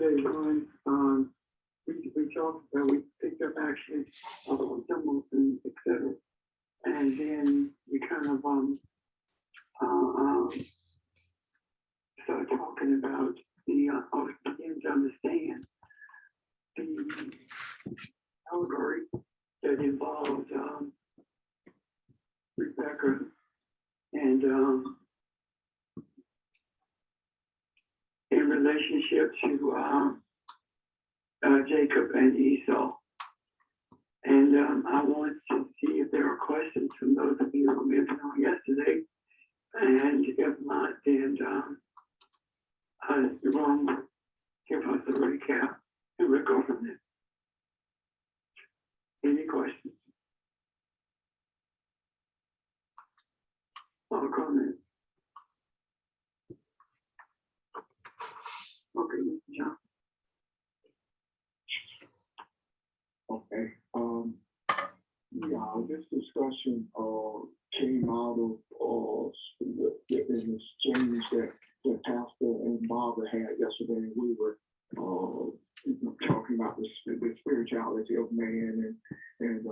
yesterday, Ron, we talked, we picked up actually on symbols and et cetera. And then we kind of, started talking about the, beginning to understand the allegory that involved, Rebecca and, in relationship to, Jacob and Esau. And I want to see if there are questions from those of you who may have been on yesterday. And if not, then Ron will give us a recap and we'll go from there. Any questions? Or comments? Okay, Mr. John. Okay. Yeah, this discussion came out of an exchange that Pastor and Barbara had yesterday. We were talking about the spirituality of man, and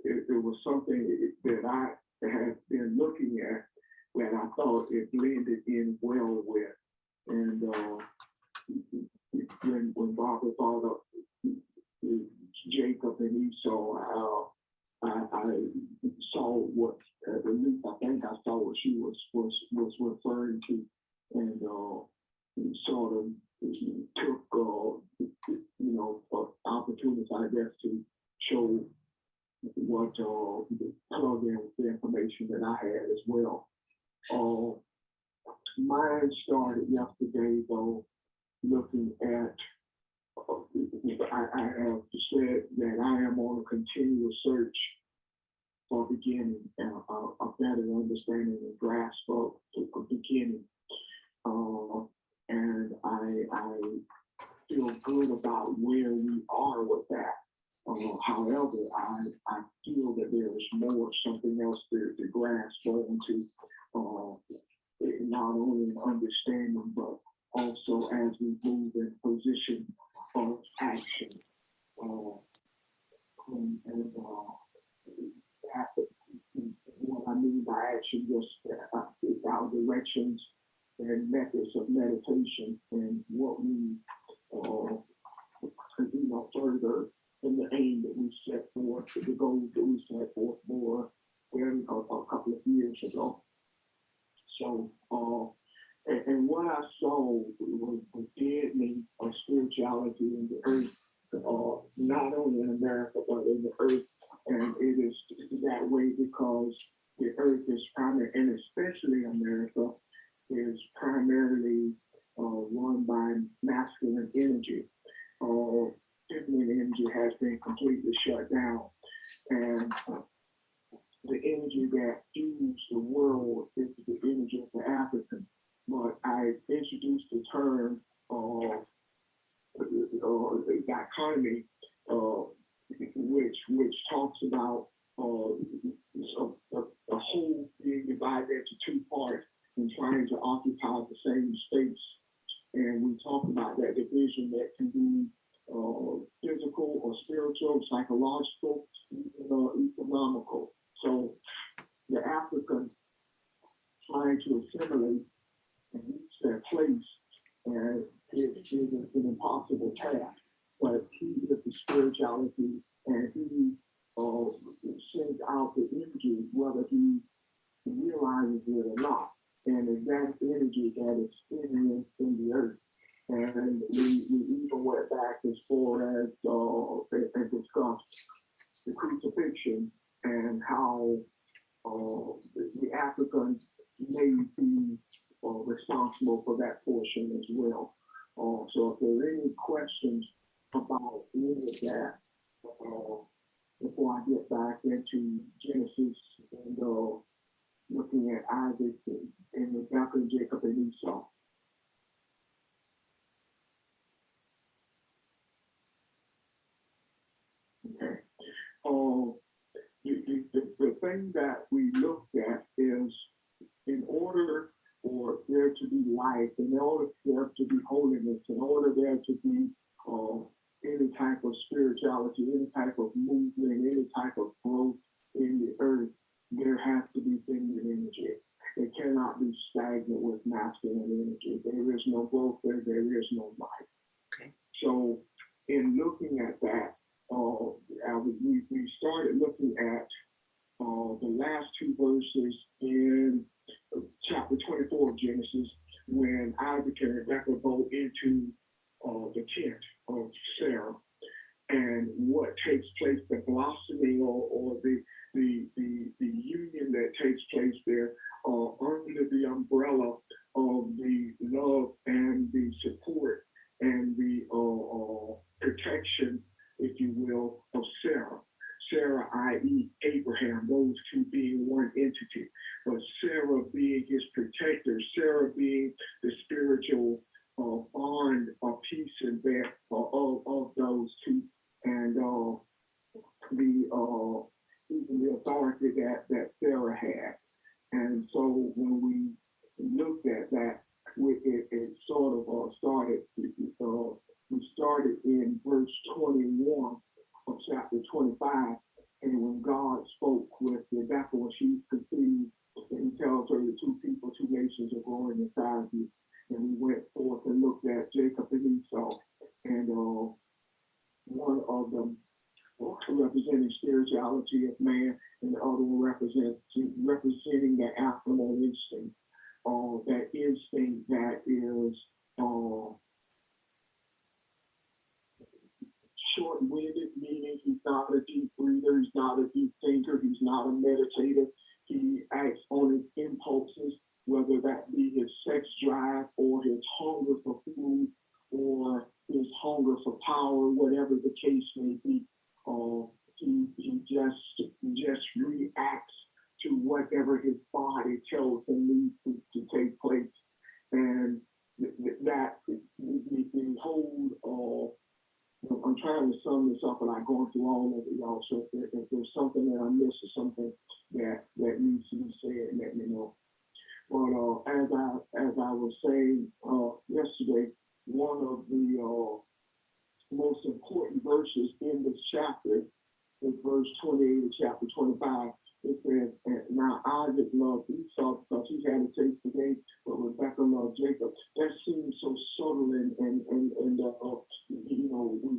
it was something that I had been looking at that I thought it blended in well with. And when Barbara brought up Jacob and Esau, I saw what, at least I think I saw what she was referring to, and sort of took opportunities, I guess, to show what plug in with the information that I had as well. Mine started yesterday though, looking at. I have said that I am on a continuous search for beginning a better understanding and grasp of beginning. And I feel good about where we are with that. However, I feel that there is more, something else to grasp onto, not only in understanding, but also as we move in position of action. What I mean by action, just our directions and methods of meditation, and what we, further in the aim that we set forth, the goals that we set forth for a couple of years ago. So, and what I saw was the deadening of spirituality in the earth, not only in America, but in the earth. And it is that way because the earth is primarily, and especially America, is primarily run by masculine energy. Feminine energy has been completely shut down. And the energy that fuels the world is the energy of the African. But I introduced the term of dichotomy, which talks about the whole being divided into two parts and trying to occupy the same space. And we talk about that division that can be physical or spiritual, psychological, economical. So the African trying to assimilate and reach their place, and it is an impossible task. But he is the spirituality, and he sends out the energy, whether he realizes it or not. And it's that energy that is spinning in the earth. And we even went back as far as and discussed the crucifixion and how the Africans may be responsible for that portion as well. So if there are any questions about any of that, before I get back into Genesis and looking at Isaac and Rebecca, Jacob, and Esau. Okay. The thing that we looked at is, in order for there to be life, in order for there to be holiness, in order there to be any type of spirituality, any type of movement, any type of growth in the earth, there has to be feminine energy. It cannot be stagnant with masculine energy. There is no growth there. There is no life. Okay. So in looking at that, we started looking at the last two verses in chapter 24 of Genesis, when Isaac and Rebekah go into the tent of Sarah, and what takes place, the blossoming or the union that takes place there under the umbrella of the love and the support and the protection, if you will, of Sarah. Sarah, i.e. Abraham, those two being one entity, but Sarah being his protector, Sarah being the spiritual bond of peace and that of those two, and even the authority that Sarah had. And so when we looked at that, it sort of started. We started in verse 21 of chapter 25, and when God spoke with Rebekah when she conceived, and he tells her the two people, two nations are growing inside you. And we went forth and looked at Jacob and Esau, and one of them representing spirituality of man, and the other one representing the animal instinct. That instinct that is short-winded, meaning he's not a deep breather, he's not a deep thinker, he's not a meditator. He acts on his impulses, whether that be his sex drive or his hunger for food or his hunger for power, whatever the case may be. He just reacts to whatever his body tells him needs to take place. And that the whole I'm trying to sum this up, and I'm going through all of it, y'all. So if there's something that I missed or something that needs to be said, let me know. But as I was saying yesterday, one of the most important verses in this chapter is verse 28 of chapter 25. It says, "Now Isaac loved Esau because he had a taste for gain, but Rebekah loved Jacob." That seems so subtle, and you know, we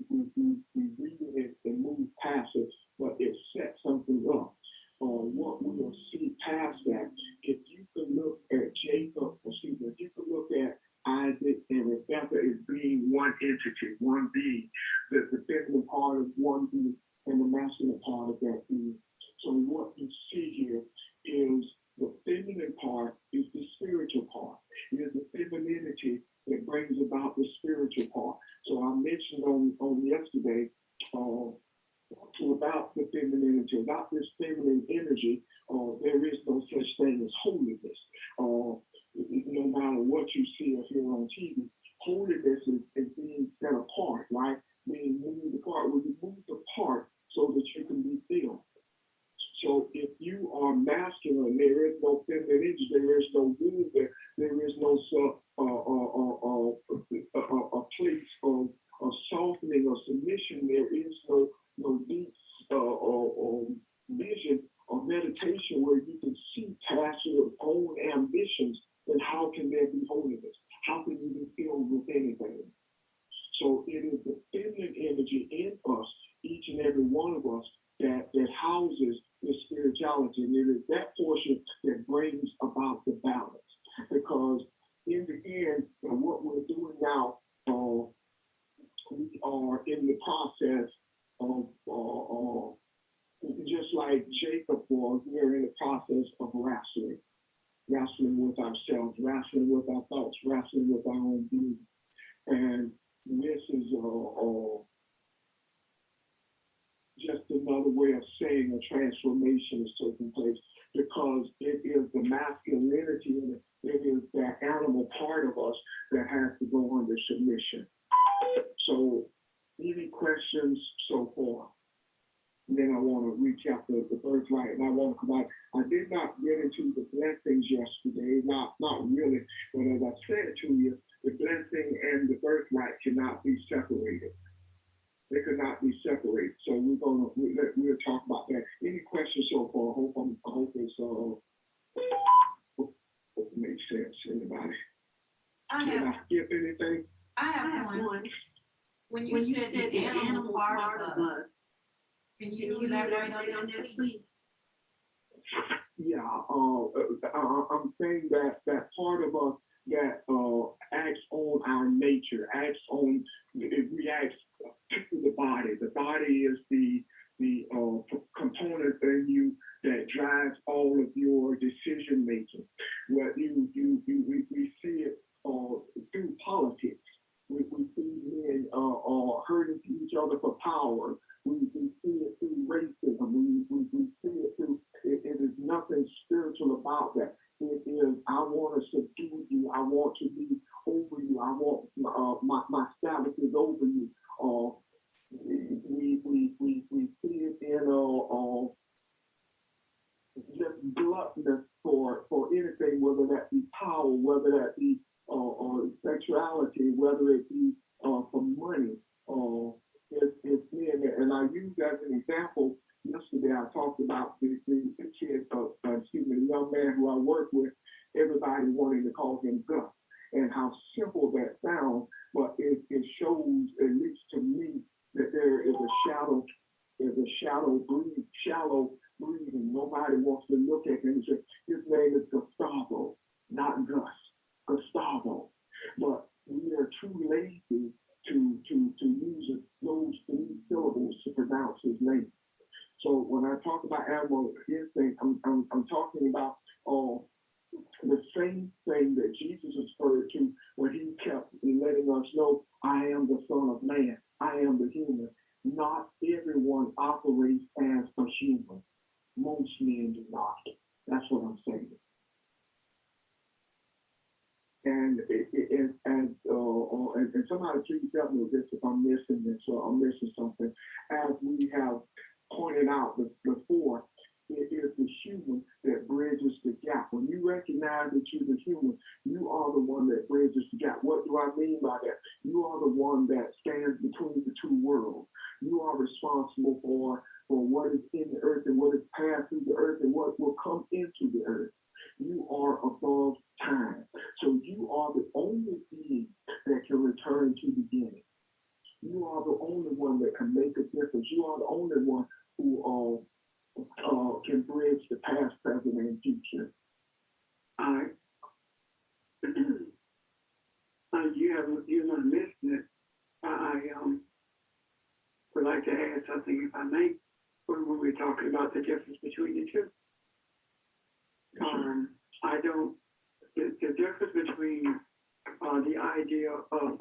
read it and move past it, but it sets something up. What we will see past that, if you can look at Jacob, if you can look at Isaac and Rebekah as being one entity, one being, the feminine part of one being and the masculine part of that being. So what you see here is the feminine part is the spiritual part. It is the femininity that brings about the spiritual part. So I mentioned on yesterday about the femininity, about this feminine energy. There is no such thing as holiness. No matter what you see or hear on TV, holiness is being set apart, right? Being moved apart. When you move apart so that you can be filled. So if you are masculine, there is no feminine energy, there is no womb, there is no a place of softening or submission. There is no deep vision or meditation where you can see past your own ambitions. Then how can there be holiness? How can you be filled with anything? So it is the feminine energy in us, each and every one of us, that houses the spirituality. And it is that portion that brings about the balance. Because in the end, what we're doing now, we are in the process of, just like Jacob was, we're in the process of wrestling with ourselves, wrestling with our thoughts, wrestling with our own being. And this is just another way of saying a transformation is taking place, because it is the masculinity and it is that animal part of us that has to go under submission. So, any questions so far? And then I want to recap the birthright, and I want to come out. I did not get into the blessings yesterday, not really, but as I said to you, the blessing and the birthright cannot be separated. They could not be separated. So we'll talk about that. Any questions so far? I hope it's hope it makes sense. Anybody? Did I skip anything? I have one. When you said the animal part of us, can you elaborate on that, please? Yeah, I'm saying that part of us that acts on our nature, it reacts to the body. The body is the component in you that drives all of your decision making. Where we see it through politics. We see men hurting each other for power. We see it through racism. We see it through, it is nothing spiritual about that. It is, I want to subdue you. I want to be over you. I want my status is over you. We see it in just gluttonous for anything, whether that be power, whether that be sexuality, whether it be for money. It's men, and I use as an example. Yesterday, I talked about the kid, the young man who I work with. Everybody wanting to call him Gus, and how simple that sounds, but it shows, at least to me, that there is a shadow. There's a shallow breathing. Nobody wants to look at him and say, his name is Gustavo, not Gus. Gustavo. But we are too lazy to use those three syllables to pronounce his name. So when I talk about animal instinct, I'm talking about the same thing that Jesus referred to when he kept letting us know, I am the Son of Man. I am the human. Not everyone operates as a human. Most men do not. That's what I'm saying. And and somebody please help me with this if I'm missing this or I'm missing something. As we have pointed out before, it is the human that bridges the gap. When you recognize that you're the human, you are the one that bridges the gap. What do I mean by that? You are the one that stands between the two worlds. You are responsible for what is in the earth and what is passed through the earth and what will come into the earth. You are above time. So you are the only being that can return to beginning. You are the only one that can make a difference. You are the only one who can bridge the past, present, and future. You're not missing it. I would like to add something, if I may, when we're talking about the difference between the two. The difference between the idea of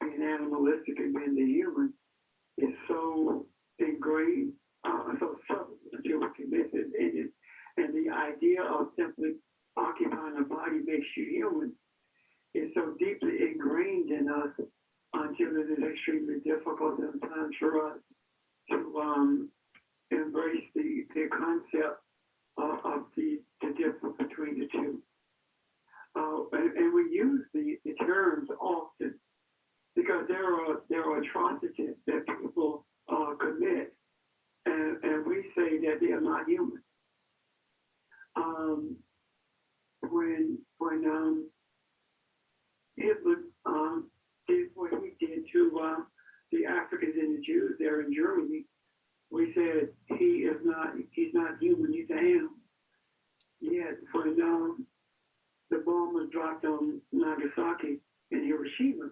being animalistic and being the human is so ingrained, so subtle until we can miss it. And the idea of simply occupying a body makes you human is so deeply ingrained in us until it is extremely difficult sometimes for us to embrace the concept of the difference between the two. And we use the terms often because there are atrocities that people commit, and we say that they are not human. When Hitler did what he did to the Africans and the Jews there in Germany, we said he's not human, he's an animal. Yet when the bomb was dropped on Nagasaki and Hiroshima,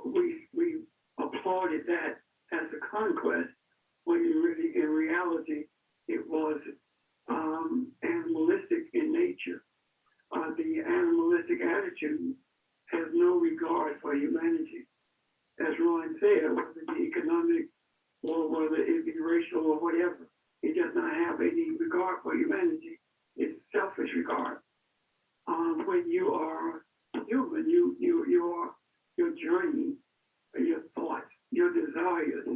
we applauded that as a conquest, when in reality it was animalistic in nature. The animalistic attitude has no regard for humanity. As Ron said, whether it be economic or whether it be racial or whatever, it does not have any regard for humanity. It's selfish regard. When you are human, your journey, your thoughts, your desires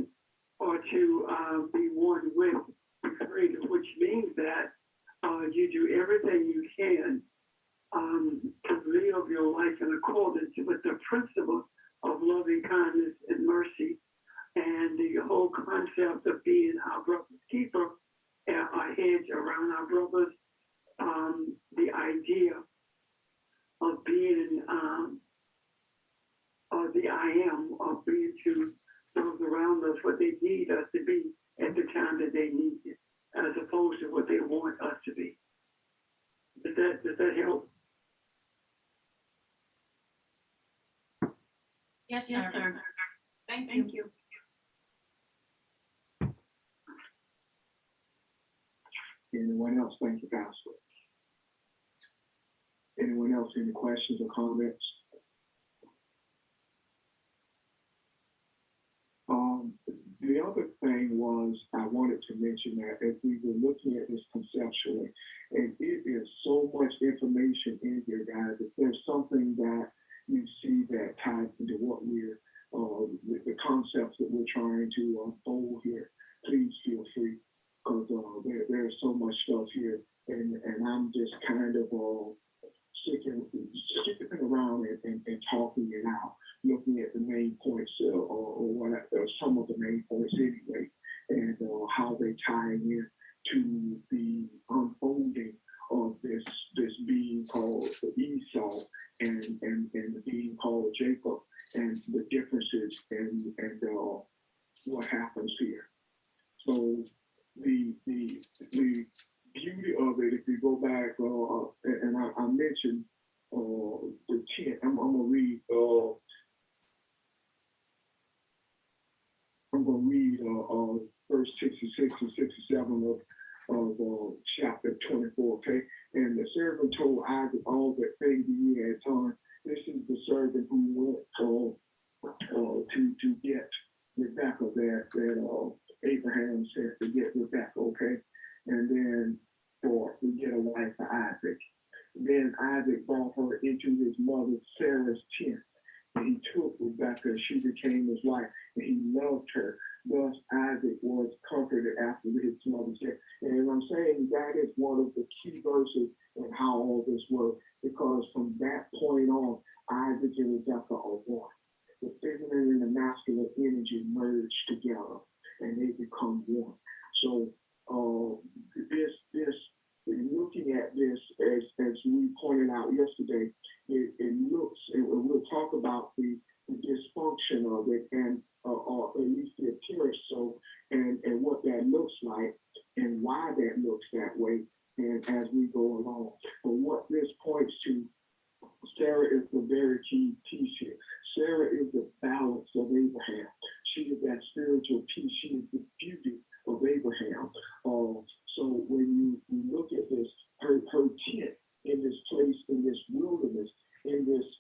or to be one with the Creator, which means that you do everything you can to live your life in accordance with the principles of loving kindness and mercy, and the whole concept of being our brother's keeper, a hedge around our brothers, the idea of being the I am, of being to those around us what they need us to be at the time that they need it, as opposed to what they want us to be. Does that help? Yes, sir. Thank you. Anyone else? Thank you, Pastor. Anyone else? Any questions or comments? The other thing was I wanted to mention that as we were looking at this conceptually, and it is so much information in here, guys. If there's something that you see that ties into what we're, the concepts that we're trying to unfold here, please feel free, because there's so much stuff here, and I'm just kind of skipping around and talking it out, looking at the main points or some of the main points anyway, and how they tie in to the unfolding of this being called Esau and the being called Jacob, and the differences and what happens here. So the beauty of it, if you go back, and I mentioned the 10, I'm gonna read verse 66 and 67 of chapter 24, okay? And the servant told Isaac all the things he had done. This is the servant who went to get Rebecca, that Abraham said to get Rebecca, okay? And then to get a wife for Isaac. Then Isaac brought her into his mother Sarah's tent. And he took Rebecca, she became his wife, and he loved her. Thus Isaac was comforted after his mother's death. And I'm saying that is one of the key verses in how all this works, because from that point on, Isaac and Rebecca are one. The feminine and the masculine energy merge together, and they become one. So looking at this, as we pointed out yesterday, it looks, and we'll talk about the dysfunction of it, and or at least the appearance, so and what that looks like, and why that looks that way, and as we go along. But what this points to, Sarah is the very key piece here. Sarah is the balance of Abraham. She is that spiritual piece. She is the beauty of Abraham. So when you look at this, her tent in this place, in this wilderness, in this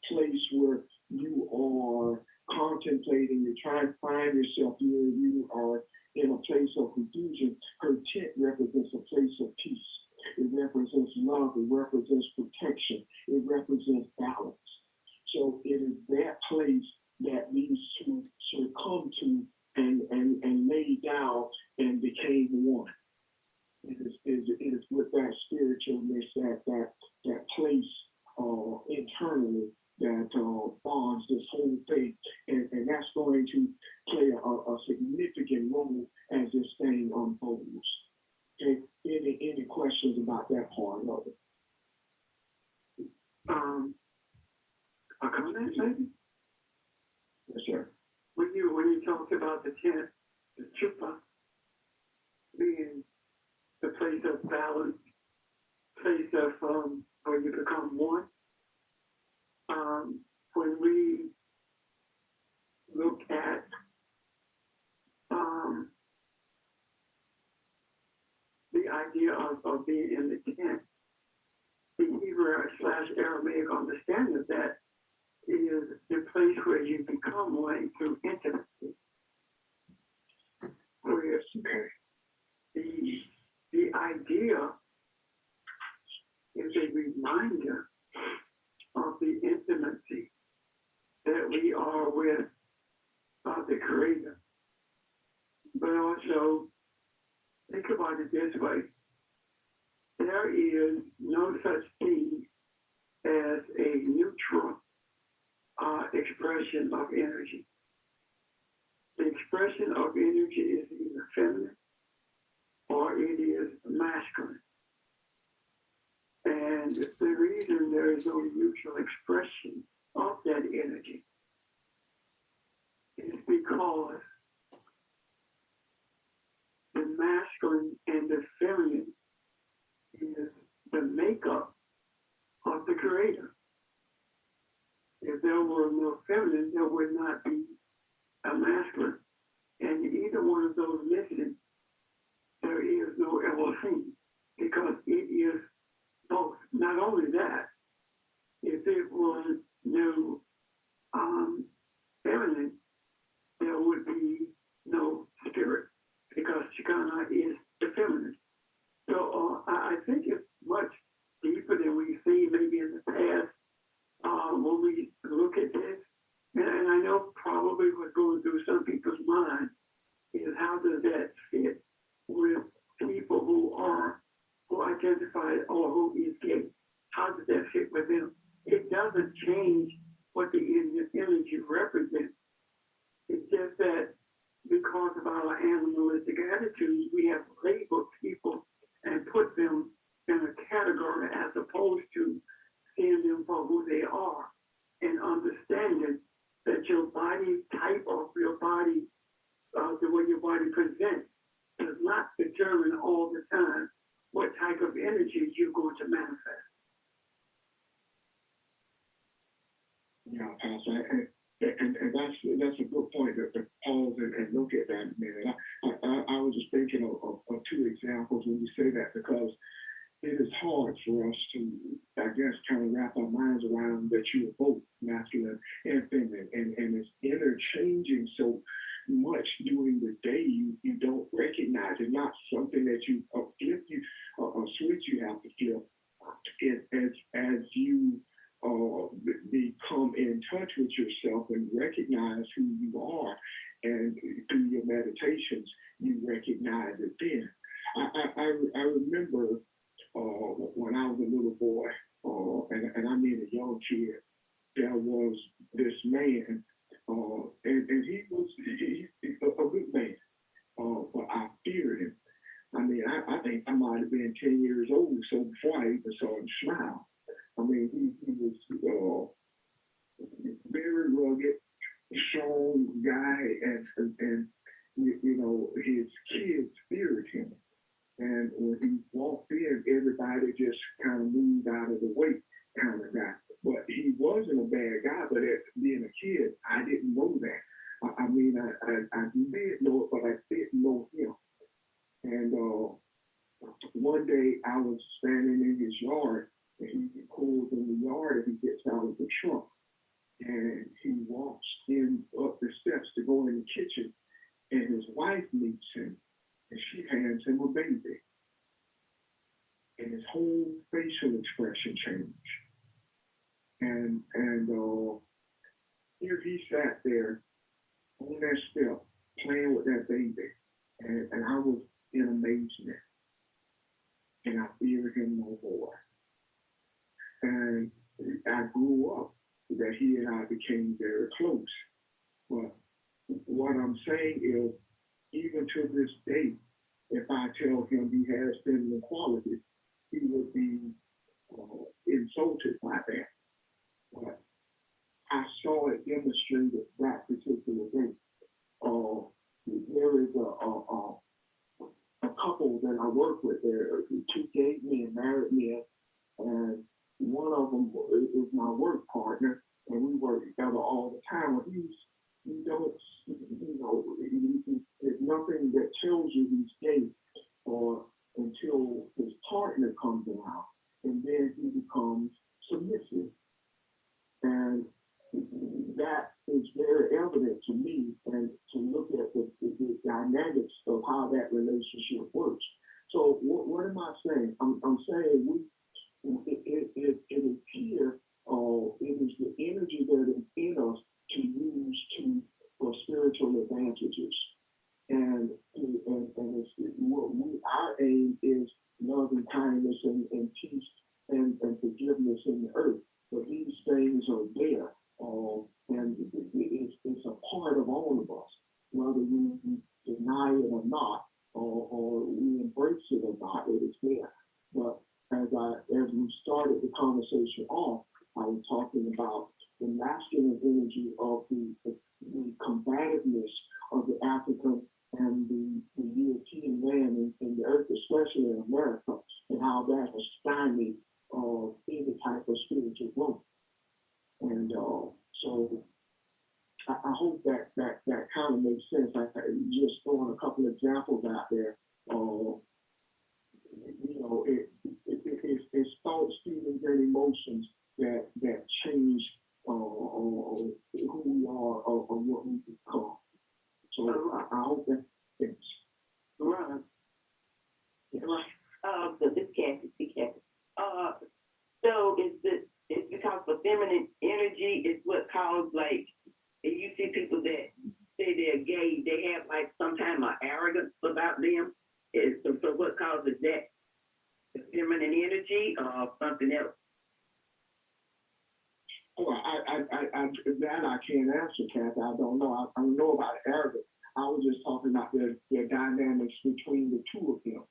place where you are contemplating, you're trying to find yourself, you are in a place of confusion. Her tent represents a place of peace. It represents love. It represents protection. It represents balance. So it is that place that these two succumbed to and laid down and became one. It is with that spiritualness, that place internally that bonds this whole thing, and that's going to play a significant role as this thing unfolds. Okay, any questions about that part of it? A comment, maybe? Yes, sir. When you talked about the tent, the chuppah being the place of balance, place of where you become one. When we look at the idea of being in the tent, the Hebrew/Aramaic understanding of that is the place where you become one through intimacy. Where the idea is a reminder of the intimacy that we are with the Creator. creator. But also, think about it this way. There is no such thing as a neutral expression of energy. The expression of energy is either feminine or it is masculine. And the reason there is no neutral expression of that energy is because the masculine and the feminine is the makeup of the creator. If there were no feminine, there would not be a masculine. And either one of those missing, there is no Elohim, because it is both. Not only that, if it was no feminine, there would be no spirit, because Shekinah is the feminine. So I think it's much deeper than we see maybe in the past when we look at this. And I know probably what's going through some people's mind is how does that fit with people who identify or who is gay? How does that fit with them? It doesn't change what the energy represents. It's just that because of our animalistic attitudes, we have labeled people and put them in a category as opposed to seeing them for who they are and understanding that your body type of your body, the way your body presents, does not determine all the time what type of energy you're going to manifest. Yeah, Pastor, and that's a good point to pause and look at that a minute. I was just thinking of two examples when you say that, because it is hard for us to, I guess, kind of wrap our minds around that you are both masculine and feminine, and it's interchanging so much during the day you don't recognize it. Not something that you flip you or switch you have to flip. As you become in touch with yourself and recognize who you are, and through your meditations you recognize it then. I remember when I was a little boy, and I mean a young kid, there was this man, and he was a good man, but I feared him. I mean, I think I might have been 10 years old, so before I even saw him smile. I mean, he was very rugged, strong guy, and you know, his kids feared him. And when he walked in, everybody just kind of moved out of the way, kind of guy. But he wasn't a bad guy, but as being a kid, I didn't know that. I mean, I did know it, but I didn't know him. And one day I was standing in his yard, and he pulls in the yard and he gets out of the truck. And he walks in up the steps to go in the kitchen, and his wife meets him. And she hands him a baby. And his whole facial expression changed. And here he sat there on that step, playing with that baby. And I was in amazement. And I feared him no more. And I grew up that he and I became very close. But what I'm saying is, even to this day, if I tell him he has feminine qualities, he would be insulted by that. But I saw it demonstrated that particular day. There is a couple that I work with. There are two gay men, married men, and one of them is my work partner, and we work together all the time. You don't, you know, there's nothing that tells you he's gay or until his partner comes around, and then he becomes submissive. And that is very evident to me, and to look at the dynamics of how that relationship works. So what am I saying? I'm saying it is here, it is the energy that is in us to use to for spiritual advantages. And it's, our aim is love and kindness and peace and forgiveness in the earth. But these things are there, and it's a part of all of us, whether we deny it or not, or we embrace it or not, it is there. But as we started the conversation off, I was talking about the masculine energy of the combativeness of the African and the European man in the earth, especially in America, and how that has stymied any type of spiritual growth. And so I hope that kind of makes sense. I just throwing a couple of examples out there. It's thoughts, feelings, and emotions that change who we are or what we become. So I hope that fits. Right. This is Kathy, see Kathy. So it's because the feminine energy is what caused, like, if you see people that say they're gay, they have like some kind of arrogance about them. So what causes that? The feminine energy or something else? Oh, I can't answer, Kathy. I don't know. I don't know about arrogance. I was just talking about their dynamics between the two of them.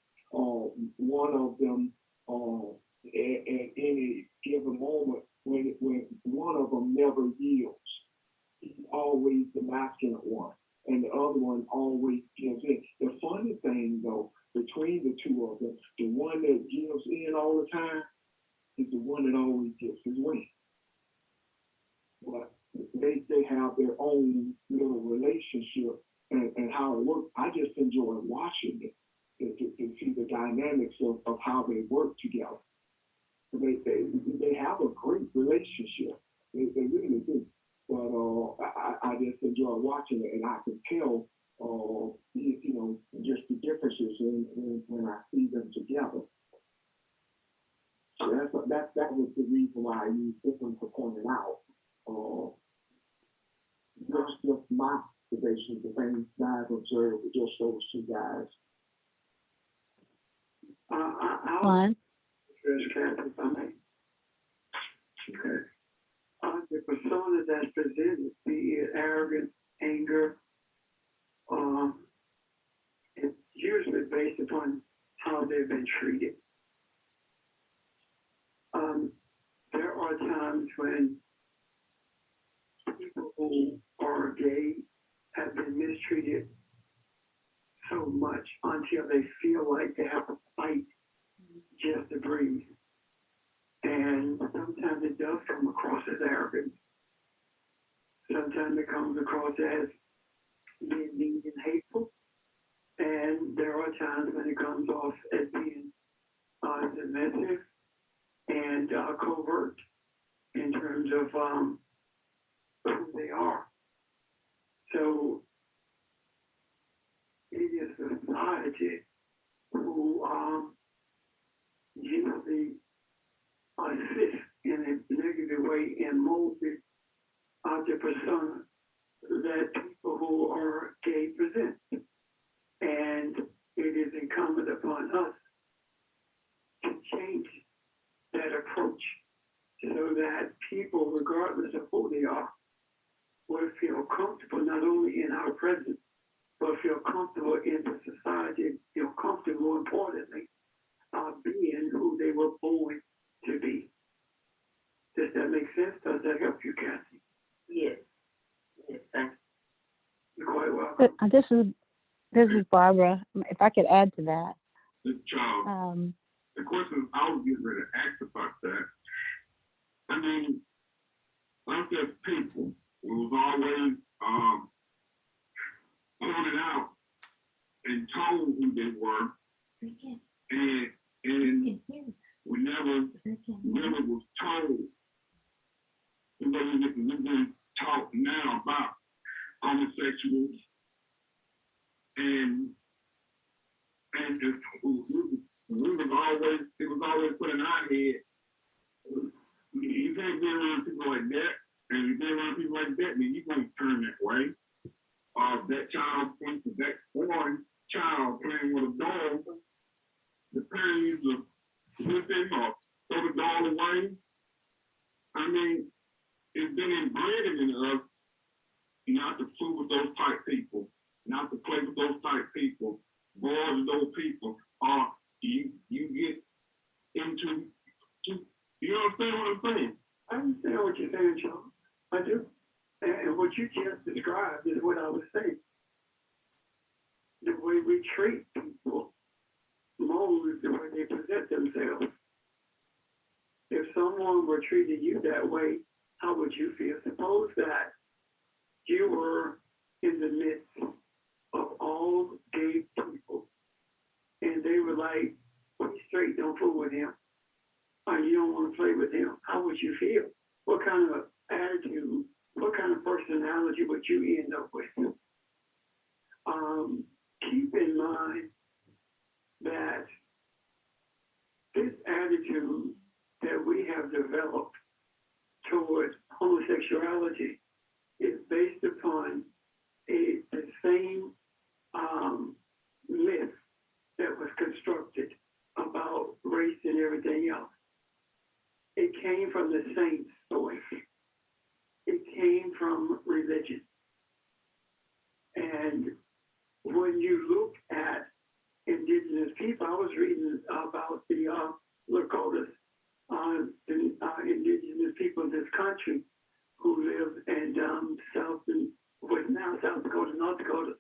One of them, at any given moment, when one of them never yields, he's always the masculine one, and the other one always gives in. The funny thing, though, between the two of them, the one that gives in all the time is the one that always gets his way. But they have their own little relationship and how it works. I just enjoy watching it to see the dynamics of how they work together. They have a great relationship. They really do. But I just enjoy watching it, and I can tell, just the differences when I see them together. So that was the reason why I used this one to point it out. Just my observation, the things that I've observed with just those two guys. I'll address Kathy, if I may. Okay. The persona that's presented, be it arrogance, anger, it's usually based upon how they've been treated. There are times when people who are gay have been mistreated so much until they feel like they have to fight just to breathe. And sometimes it does come across as arrogance. Sometimes it comes across as being mean and hateful. And there are times when it comes off as being divisive and covert in terms of who they are. So it is society who usually assist in a negative way and mold the persona that people who are gay present. And it is incumbent upon us to change that approach so that people, regardless of who they are, will feel comfortable not only in our presence, but feel comfortable in the society, feel comfortable, importantly, being who they were born to be. Does that make sense? Does that help you, Kathy? Yes. Yes, thanks. You're quite welcome. This is Barbara. If I could add to that. Charles, the question I was getting ready to ask about that. I mean, us as people, we was always pointed out and told who they were, and we never was told the way we've been taught now about homosexuals, and it was always put in our head, you can't be around people like that, and if you're around people like that, then you're going to turn that way. that child, for instance, that one child playing with a dog, the parents either whip him or throw the dog away. I mean, it's been inbred in us not to fool with those type people, not to play with those type people, boys with those people, or you get into, you understand what I'm saying? I understand what you're saying, Charles. I do. And what you just described is what I was saying. The way we treat people molds the way they present themselves. If someone were treating you that way, how would you feel? Suppose that you were in the midst of all gay people, and they were like, "He's straight, don't fool with him," or "You don't want to play with him." How would you feel? What kind of attitude, what kind of personality would you end up with? Keep in mind that this attitude that we have developed towards homosexuality is based upon the same myth that was constructed about race and everything else. It came from the same source. It came from religion. And when you look at indigenous people, I was reading about the Lakotas, indigenous people in this country who live in South Dakota, North Dakota.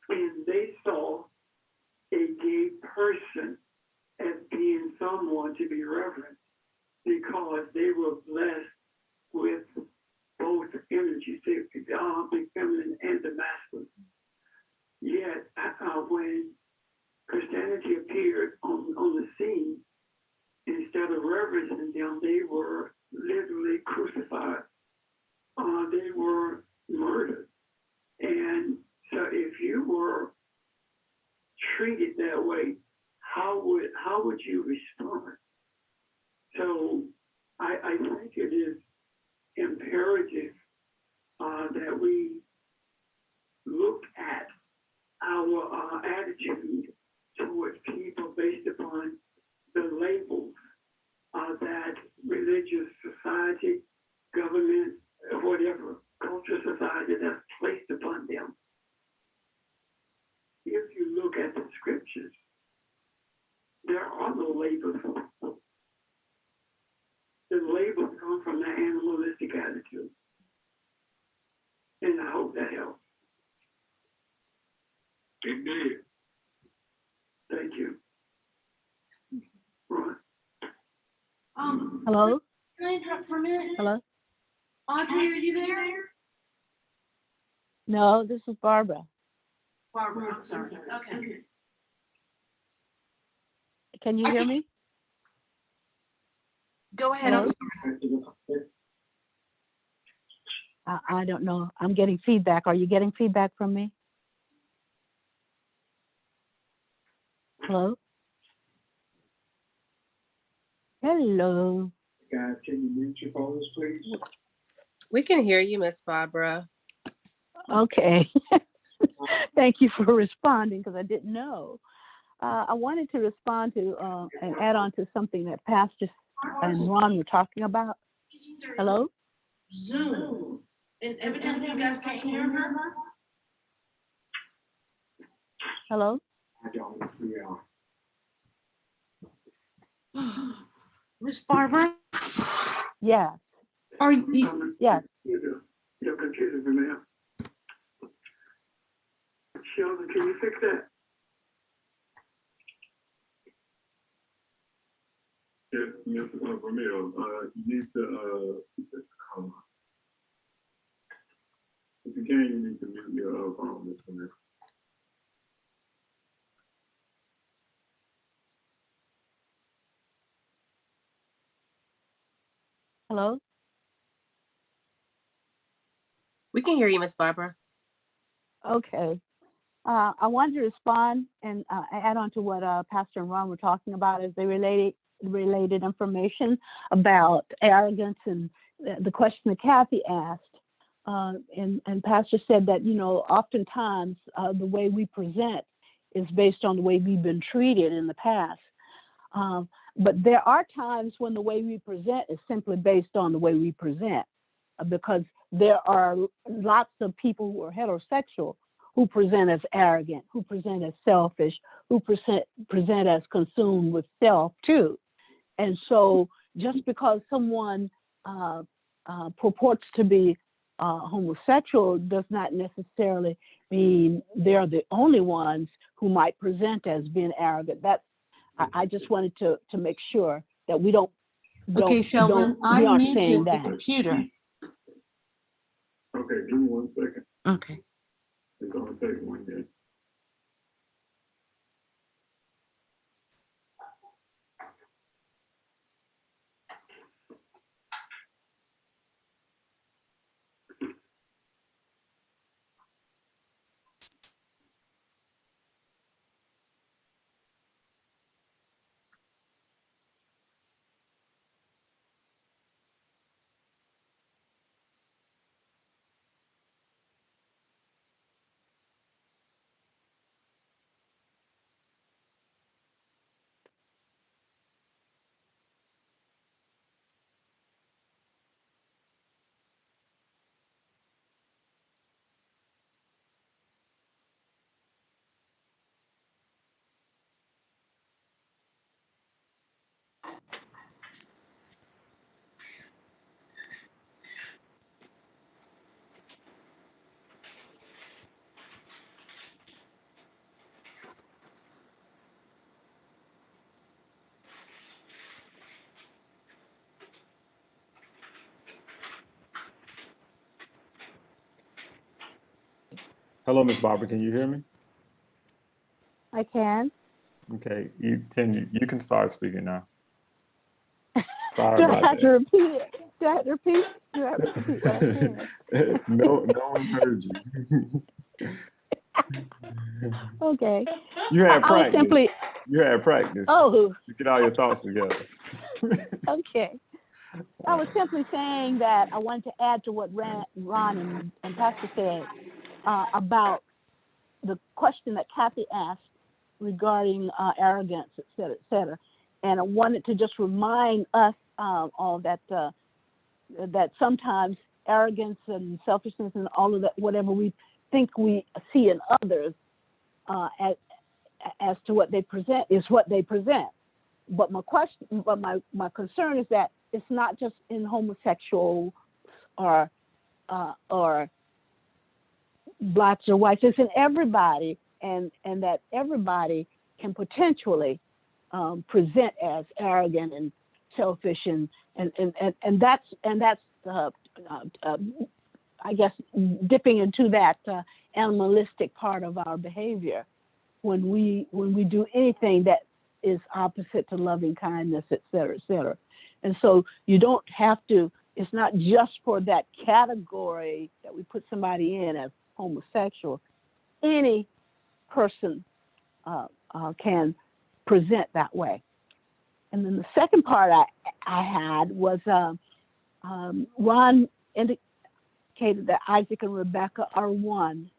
And they saw a gay person as being someone to be reverenced because they were blessed with both energies, the feminine and the masculine. Yet, when Christianity appeared on the scene, instead of reverencing them, they were literally crucified. They were murdered. And so if you were treated that way, how would you respond? So I think it is imperative that we look at our attitude towards people based upon the labels that religious society, government, whatever, culture, society that's placed upon them. If you look at the scriptures, there are no labels. The labels come from the animalistic attitude. And I hope that helps. It did. Thank you. Ron. Hello? Can I interrupt for a minute? Hello? Audrey, are you there? No, this is Barbara. Barbara, I'm sorry. Okay. Can you hear me? Go ahead. I'm Hello? sorry. I don't know. I'm getting feedback. Are you getting feedback from me? Hello? Hello? Guys, can you mute your phones, please? We can hear you, Miss Barbara. Okay. Thank you for responding because I didn't know. I wanted to respond to and add on to something that Pastor and Ron were talking about. Hello? Zoom. And evidently you guys can't hear her. Hello? I don't, yeah. Miss Barbara, Yeah. are you? Yes. Your computer's been out. Sheldon, can you fix that? Yes, Mr. Vermeer, you need to, if you can, you need to mute your phone, Mr. Vermeer. Hello? We can hear you, Miss Barbara. Okay. I wanted to respond and add on to what Pastor and Ron were talking about as they related information about arrogance and the question that Kathy asked. and Pastor said that, you know, oftentimes the way we present is based on the way we've been treated in the past. But there are times when the way we present is simply based on the way we present, because there are lots of people who are heterosexual who present as arrogant, who present as selfish, who present as consumed with self too. And so just because someone purports to be homosexual does not necessarily mean they're the only ones who might present as being arrogant. I just wanted to make sure that we don't. Okay, Sheldon, I aren't muted saying the that. computer. Okay, give me 1 second. Okay. It's gonna take 1 minute. Hello, Miss Barbara. Can you hear me? I can. Okay, you can start speaking now. Sorry Do I about have to that. repeat it? Do I have to repeat? Do I have to repeat what I said? No one heard you. Okay. You had I was practice. simply. You had practice Oh, to get all your thoughts together. okay. I was simply saying that I wanted to add to what Ron and Pastor said about the question that Kathy asked regarding arrogance, et cetera. And I wanted to just remind us all that that sometimes arrogance and selfishness and all of that, whatever we think we see in others as to what they present is what they present. But my concern is that it's not just in homosexual or blacks or whites, it's in everybody, and that everybody can potentially present as arrogant and selfish and that's I guess dipping into that animalistic part of our behavior when we do anything that is opposite to loving kindness, et cetera, et cetera. And so you don't have to, it's not just for that category that we put somebody in as homosexual. Any person can present that way. And then the second part I had was Ron indicated that Isaac and Rebecca are one.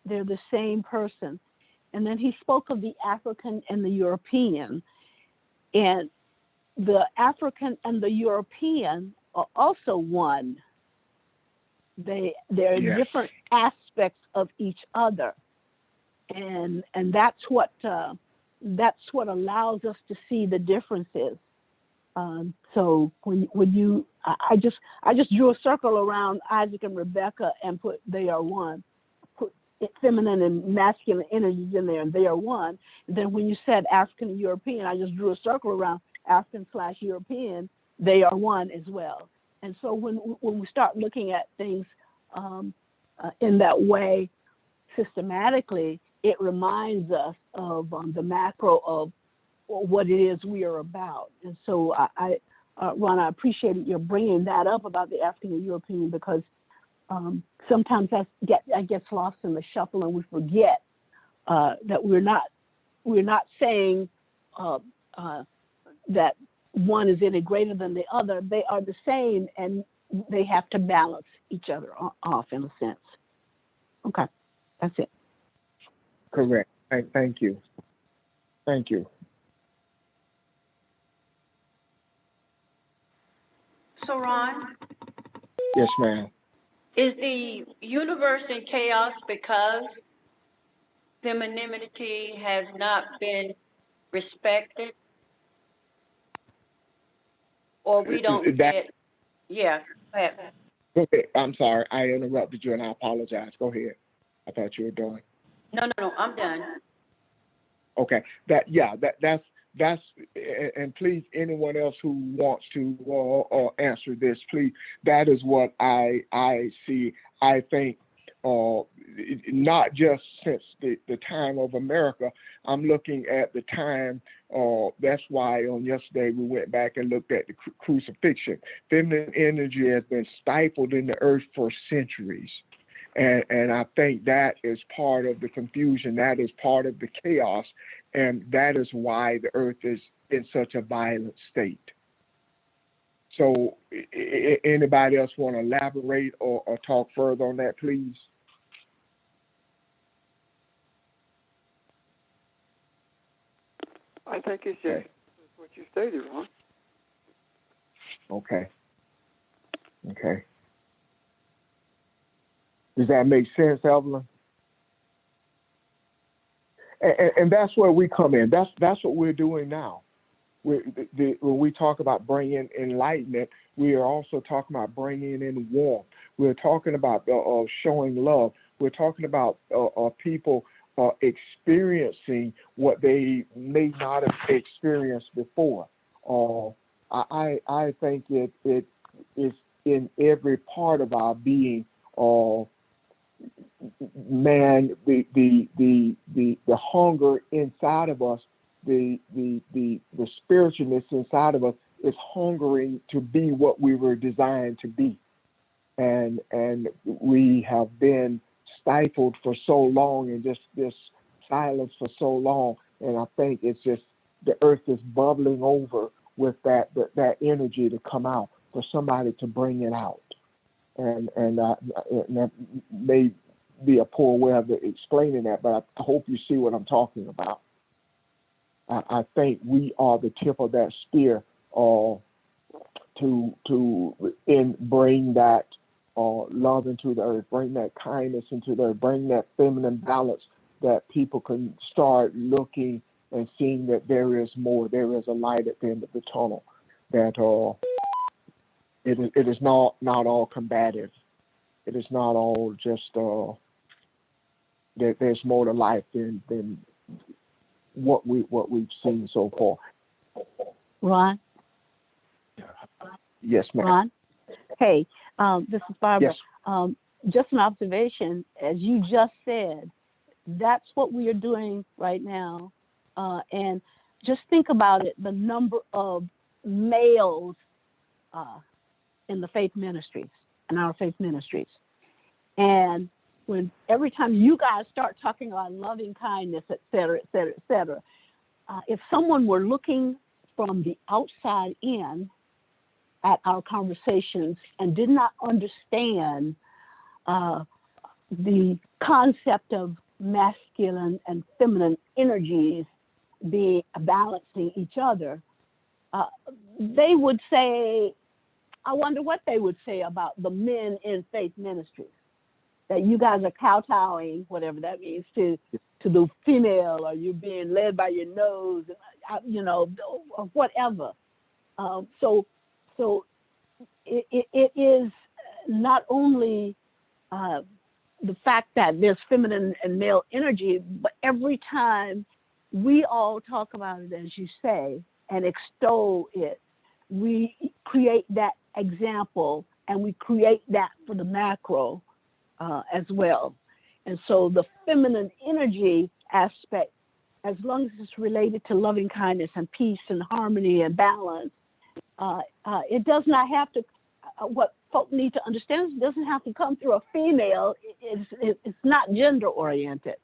They're the same person. And then he spoke of the African and the European. And the African and the European are also one. They're Yes. different aspects of each other. And that's what allows us to see the differences. So when you, I just drew a circle around Isaac and Rebecca and put they are one. Put feminine and masculine energies in there, and they are one. And then when you said African and European, I just drew a circle around African/European. They are one as well. And so when we start looking at things in that way systematically, it reminds us of the macro of what it is we are about. And so Ron, I appreciated your bringing that up about the African and European, because sometimes I gets lost in the shuffle and we forget that we're not saying that one is any greater than the other. They are the same, and they have to balance each other off in a sense. Okay, that's it. Correct. Thank you. Thank you. So, Ron, Yes, ma'am. is the universe in chaos because femininity has not been respected? Or we don't That- get, yeah, go ahead. Go ahead. I'm sorry, I interrupted you, and I apologize. Go ahead. I thought you were done. No, I'm done. Okay. That's and please, anyone else who wants to answer this, please. That is what I see. I think not just since the time of America. I'm looking at the time. That's why on yesterday we went back and looked at the crucifixion. Feminine energy has been stifled in the earth for centuries. And I think that is part of the confusion. That is part of the chaos. And that is why the earth is in such a violent state. So anybody else want to elaborate or talk further on that, please? I think it's just what you stated, Ron. Okay. Does that make sense, Evelyn? And that's where we come in. That's what we're doing now. When we talk about bringing enlightenment, we are also talking about bringing in warmth. We're talking about showing love. We're talking about people experiencing what they may not have experienced before. I think it is in every part of our being. Man, the hunger inside of us, the spiritualness inside of us is hungering to be what we were designed to be, and we have been stifled for so long and just this silence for so long, and I think it's just the earth is bubbling over with that energy to come out, for somebody to bring it out, and that may be a poor way of explaining that, but I hope you see what I'm talking about. I think we are the tip of that spear to bring that love into the earth, bring that kindness into the earth, bring that feminine balance, that people can start looking and seeing that there is more, there is a light at the end of the tunnel, that it is not all combative. It is not all just that there's more to life than what we've seen so far. Ron? Yes, ma'am. Ron? Hey, this is Barbara. Yes. Just an observation, as you just said, that's what we are doing right now. And just think about it, the number of males in the faith ministries, in our faith ministries. And when every time you guys start talking about loving kindness, et cetera, et cetera, et cetera, if someone were looking from the outside in at our conversations and did not understand the concept of masculine and feminine energies being balancing each other, they would say, I wonder what they would say about the men in faith ministries. That you guys are kowtowing, whatever that means, to the female, or you're being led by your nose, or whatever. So it is not only the fact that there's feminine and male energy, but every time we all talk about it, as you say, and extol it, we create that example, and we create that for the macro as well. And so the feminine energy aspect, as long as it's related to loving kindness and peace and harmony and balance, it does not have to, what folk need to understand is it doesn't have to come through a female. It's not gender oriented.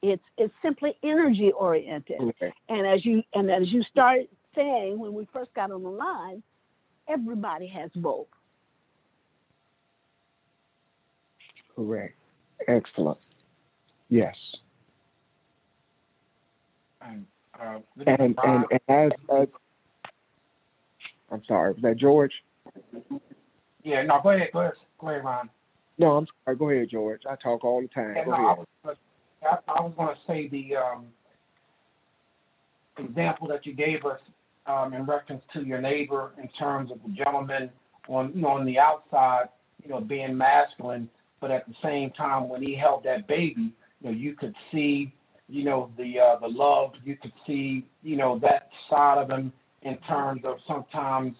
It's simply energy oriented. Okay. And as you started saying when we first got on the line, everybody has both. Correct. Excellent. Yes. And, And as I'm sorry, was that George? yeah, no, go ahead, Ron. No, I'm sorry. Go ahead, George. I talk all the time. Yeah, Go no, ahead. I was going to say the example that you gave us in reference to your neighbor in terms of the gentleman on the outside, being masculine, but at the same time when he held that baby, you could see, the love, you could see, that side of him in terms of sometimes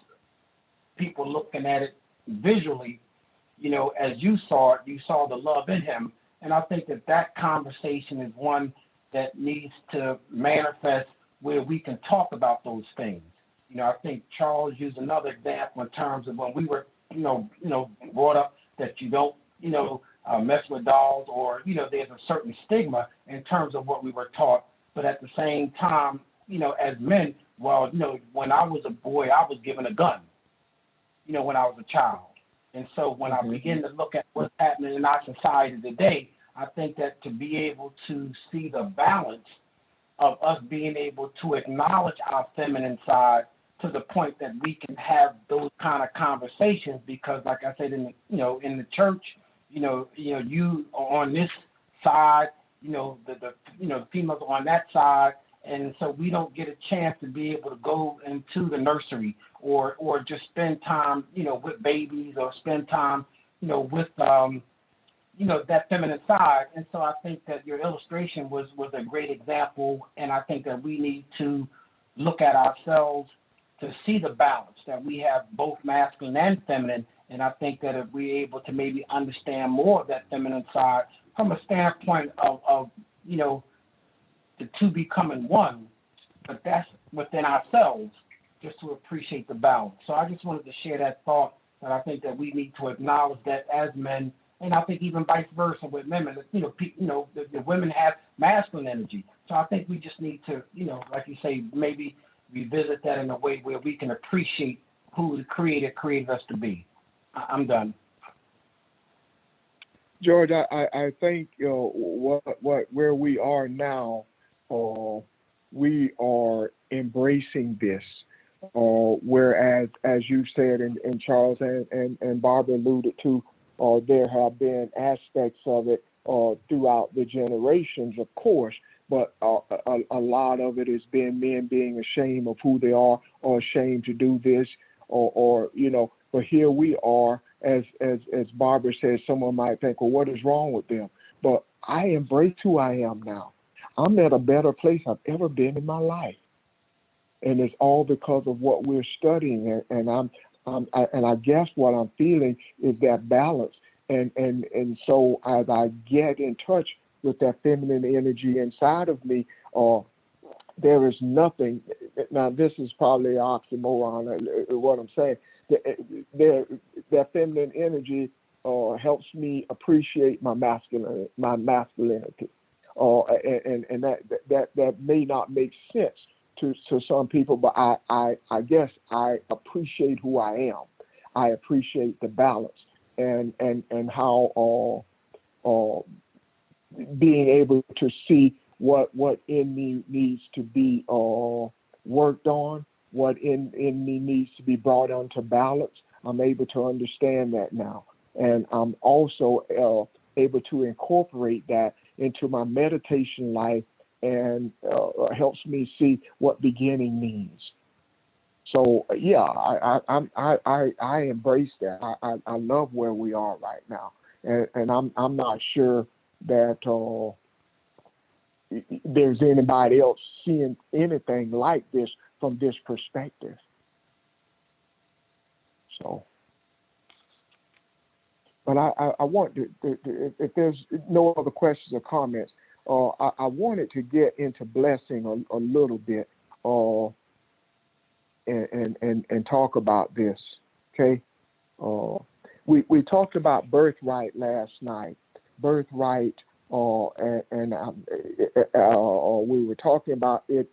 people looking at it visually, as you saw it, you saw the love in him. And I think that conversation is one that needs to manifest where we can talk about those things. I think Charles used another example in terms of when we were, brought up that you don't, mess with dolls, or, there's a certain stigma in terms of what we were taught. But at the same time, as men, well, when I was a boy, I was given a gun, when I was a child. And so when I begin to look at what's happening in our society today, I think that to be able to see the balance of us being able to acknowledge our feminine side to the point that we can have those kind of conversations, because like I said, in the church, you are on this side, the females are on that side. And so we don't get a chance to be able to go into the nursery or just spend time, with babies, or spend time, with, that feminine side. And so I think that your illustration was a great example. And I think that we need to look at ourselves to see the balance, that we have both masculine and feminine. And I think that if we're able to maybe understand more of that feminine side from a standpoint of the two becoming one, but that's within ourselves, just to appreciate the balance. So I just wanted to share that thought, that I think that we need to acknowledge that as men, and I think even vice versa with women, the women have masculine energy. So I think we just need to, like you say, maybe revisit that in a way where we can appreciate who the Creator created us to be. I'm done. George, I think where we are now, we are embracing this, whereas, as you said, and Charles and Barbara alluded to, there have been aspects of it throughout the generations, of course, but a lot of it has been men being ashamed of who they are, or ashamed to do this, or but here we are, as Barbara says, someone might think, well, what is wrong with them? But I embrace who I am now. I'm at a better place I've ever been in my life. And it's all because of what we're studying. And I guess what I'm feeling is that balance. And so as I get in touch with that feminine energy inside of me, there is nothing. Now, this is probably an oxymoron, what I'm saying. That feminine energy helps me appreciate my masculinity. And that may not make sense to some people, but I guess I appreciate who I am. I appreciate the balance and how being able to see what in me needs to be worked on, what in me needs to be brought onto balance. I'm able to understand that now, and I'm also able to incorporate that into my meditation life, and helps me see what beginning means. So yeah, I embrace that. I love where we are right now, and I'm not sure that there's anybody else seeing anything like this from this perspective. So, but I want to, if there's no other questions or comments, I wanted to get into blessing a little bit, and talk about this. Okay, we talked about birthright last night. Birthright, and we were talking about it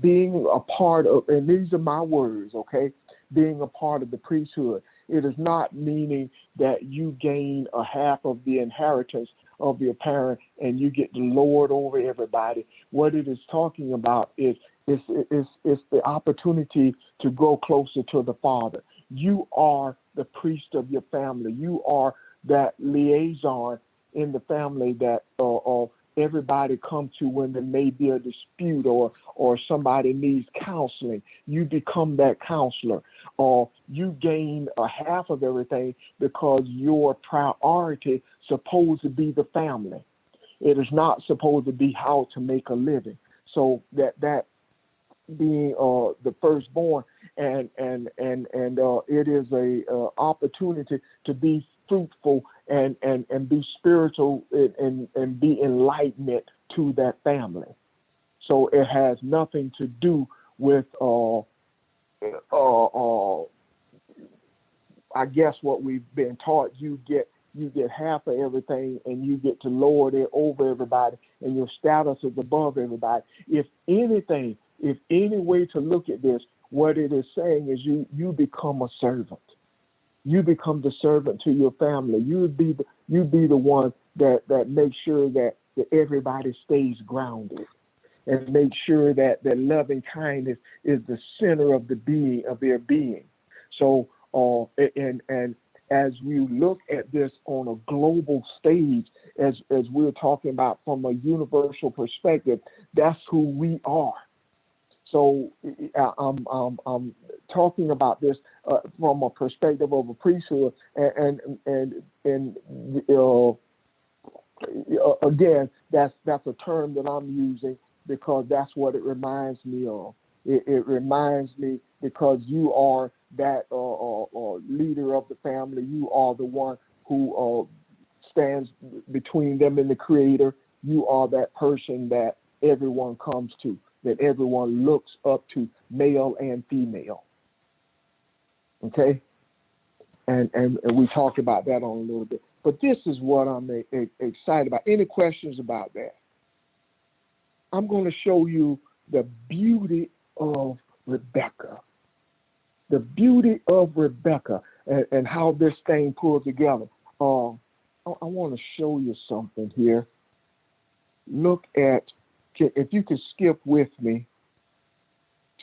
being a part of, and these are my words, okay, being a part of the priesthood. It is not meaning that you gain a half of the inheritance of your parent and you get to lord over everybody. What it is talking about is the opportunity to grow closer to the Father. You are the priest of your family. You are that liaison in the family that everybody come to when there may be a dispute or somebody needs counseling. You become that counselor, or you gain a half of everything because your priority supposed to be the family. It is not supposed to be how to make a living. So that being the firstborn and it is a opportunity to be fruitful and be spiritual and be enlightenment to that family. So it has nothing to do with I guess what we've been taught. You get half of everything and you get to lord it over everybody and your status is above everybody. If anything, if any way to look at this, what it is saying is you become a servant. You become the servant to your family. You be the one that makes sure that everybody stays grounded and make sure that loving kindness is the center of their being. So and as we look at this on a global stage, as we're talking about from a universal perspective, that's who we are. So I'm talking about this from a perspective of a priesthood, and again, that's a term that I'm using because that's what it reminds me of. It reminds me because you are that leader of the family. You are the one who stands between them and the Creator. You are that person that everyone comes to, that everyone looks up to, male and female. Okay? And we talked about that on a little bit. But this is what I'm excited about. Any questions about that? I'm going to show you the beauty of Rebecca. The beauty of Rebecca and how this thing pulled together. I want to show you something here. Look at, if you could skip with me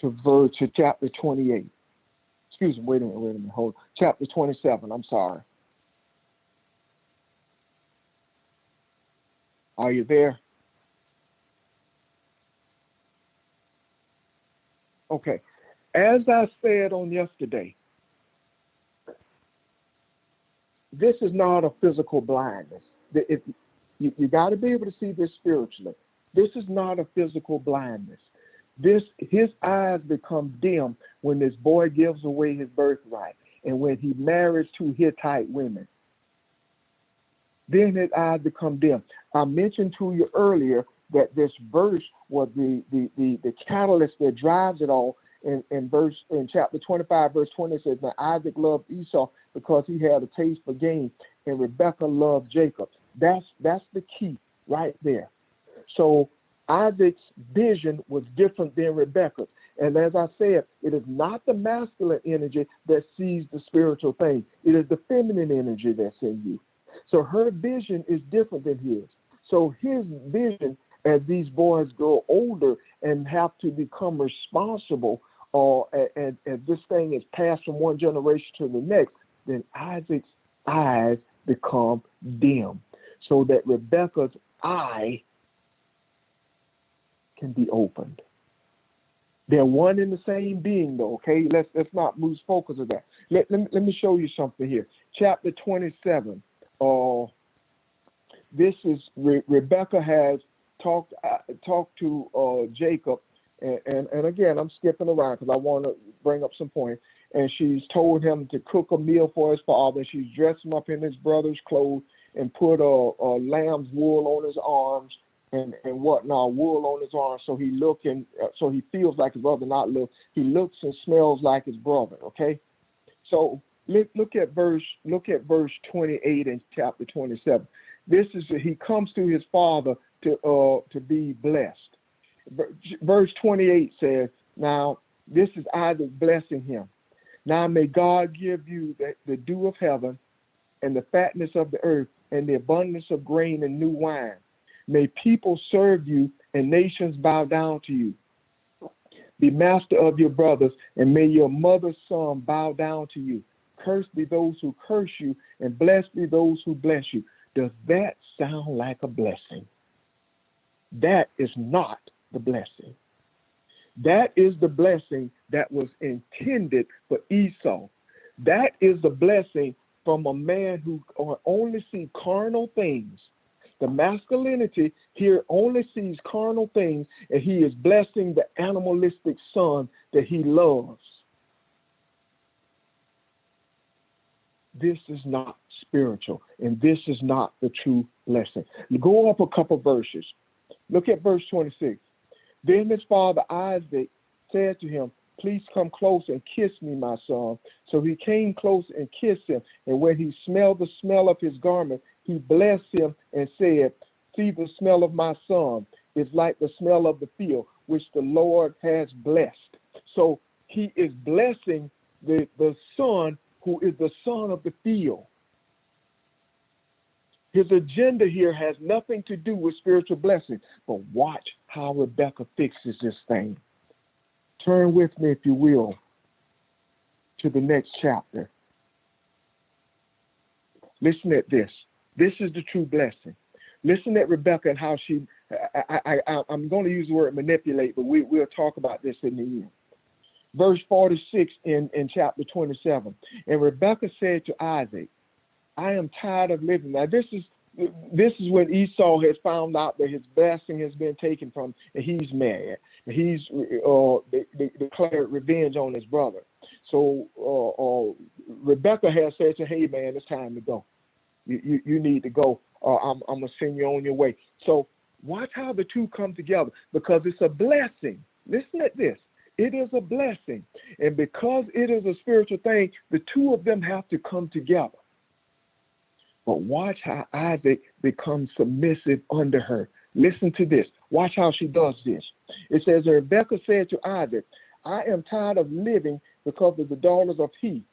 to chapter 28. Excuse me, wait a minute, hold on. Chapter 27, I'm sorry. Are you there? Okay. As I said on yesterday, this is not a physical blindness. You got to be able to see this spiritually. This is not a physical blindness. His eyes become dim when this boy gives away his birthright and when he marries two Hittite women. Then his eyes become dim. I mentioned to you earlier that this verse was the catalyst that drives it all. In chapter 25, verse 20, it says, "Now Isaac loved Esau because he had a taste for gain, and Rebekah loved Jacob." That's the key right there. So Isaac's vision was different than Rebekah's. And as I said, it is not the masculine energy that sees the spiritual thing. It is the feminine energy that's in you. So her vision is different than his. So his vision, as these boys grow older and have to become responsible, and this thing is passed from one generation to the next, then Isaac's eyes become dim, so that Rebekah's eye can be opened. They're one and the same being, though. Okay, let's not lose focus of that. Let me show you something here. Chapter 27. This is Rebekah has talked to Jacob, and again, I'm skipping around because I want to bring up some points. And she's told him to cook a meal for his father. She's dressed him up in his brother's clothes and put a lamb's wool on his arms and whatnot, wool on his arms, so he feels like his brother, not look. He looks and smells like his brother. Okay, so look at verse 28 in chapter 27. This is he comes to his father to be blessed. Verse 28 says, now this is Isaac blessing him. Now may God give you the dew of heaven and the fatness of the earth and the abundance of grain and new wine. May people serve you and nations bow down to you. Be master of your brothers, and may your mother's son bow down to you. Cursed be those who curse you, and blessed be those who bless you. Does that sound like a blessing? That is not the blessing. That is the blessing that was intended for Esau. That is the blessing from a man who only sees carnal things. The masculinity here only sees carnal things, and he is blessing the animalistic son that he loves. This is not spiritual, and this is not the true blessing. You go up a couple verses. Look at verse 26. Then his father Isaac said to him, please come close and kiss me, my son. So he came close and kissed him. And when he smelled the smell of his garment, he blessed him and said, see, the smell of my son is like the smell of the field, which the Lord has blessed. So he is blessing the son who is the son of the field. His agenda here has nothing to do with spiritual blessing, but watch how Rebecca fixes this thing. Turn with me, if you will, to the next chapter. Listen at this. This is the true blessing. Listen at Rebecca and how she, I'm going to use the word manipulate, but we'll talk about this in the end. Verse 46 in chapter 27. And Rebecca said to Isaac, I am tired of living. Now, this is when Esau has found out that his blessing has been taken from him, and he's mad. He's declared revenge on his brother. So Rebecca has said to him, hey, man, it's time to go. You need to go. I'm going to send you on your way. So watch how the two come together, because it's a blessing. Listen at this. It is a blessing. And because it is a spiritual thing, the two of them have to come together. But watch how Isaac becomes submissive under her. Listen to this. Watch how she does this. It says, Rebecca said to Isaac, I am tired of living because of the daughters of Heth.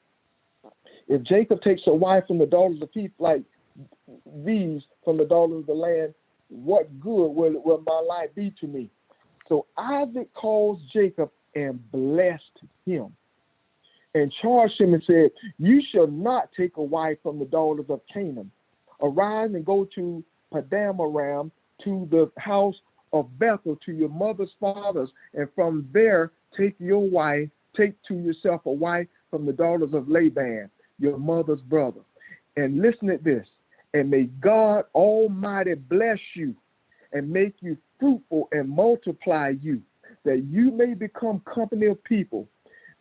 If Jacob takes a wife from the daughters of Heth like these from the daughters of the land, what good will my life be to me? So Isaac calls Jacob and blessed him and charged him and said, you shall not take a wife from the daughters of Canaan. Arise and go to Padam Aram, to the house of Bethel, to your mother's fathers, and from there take to yourself a wife from the daughters of Laban, your mother's brother. And listen at this. And may God Almighty bless you and make you fruitful and multiply you, that you may become company of people.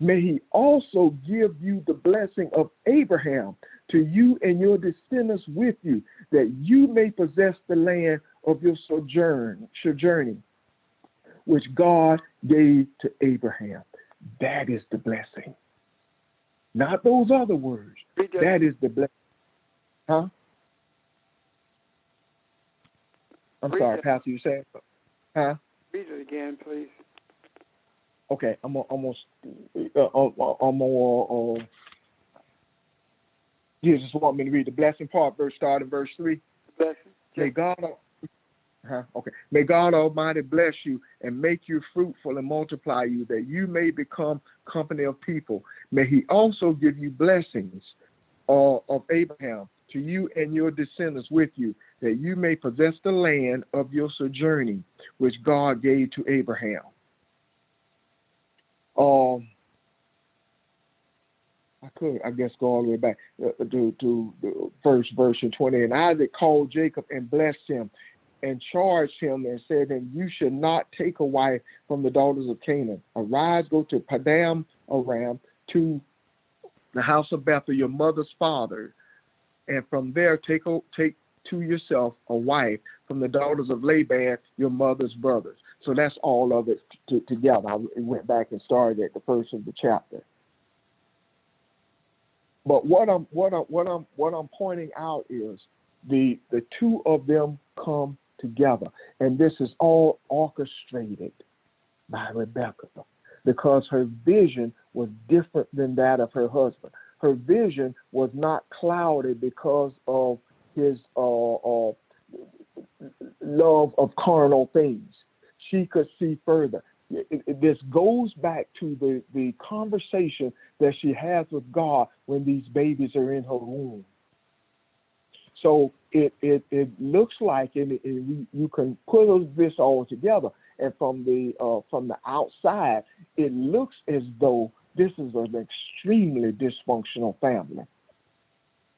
May he also give you the blessing of Abraham to you and your descendants with you, that you may possess the land of your sojourning, which God gave to Abraham. That is the blessing. Not those other words. That is the blessing. Huh? I'm sorry, Pastor, you said? Huh? Read it again, please. Okay, I'm almost. You just want me to read the blessing part, starting verse 3. Blessing. May God, May God Almighty bless you and make you fruitful and multiply you, that you may become company of people. May He also give you blessings of Abraham to you and your descendants with you, that you may possess the land of your sojourning, which God gave to Abraham. I guess, go all the way back to the first verse in 20. And Isaac called Jacob and blessed him and charged him and said, and you should not take a wife from the daughters of Canaan. Arise, go to Padam Aram, to the house of Bethel, your mother's father, and from there take to yourself a wife from the daughters of Laban, your mother's brothers. So that's all of it together. I went back and started at the first of the chapter. But what I'm pointing out is the two of them come together, and this is all orchestrated by Rebecca, because her vision was different than that of her husband. Her vision was not clouded because of his love of carnal things. She could see further. This goes back to the conversation that she has with God when these babies are in her womb. So it looks like, and you can put this all together, and from the outside, it looks as though this is an extremely dysfunctional family.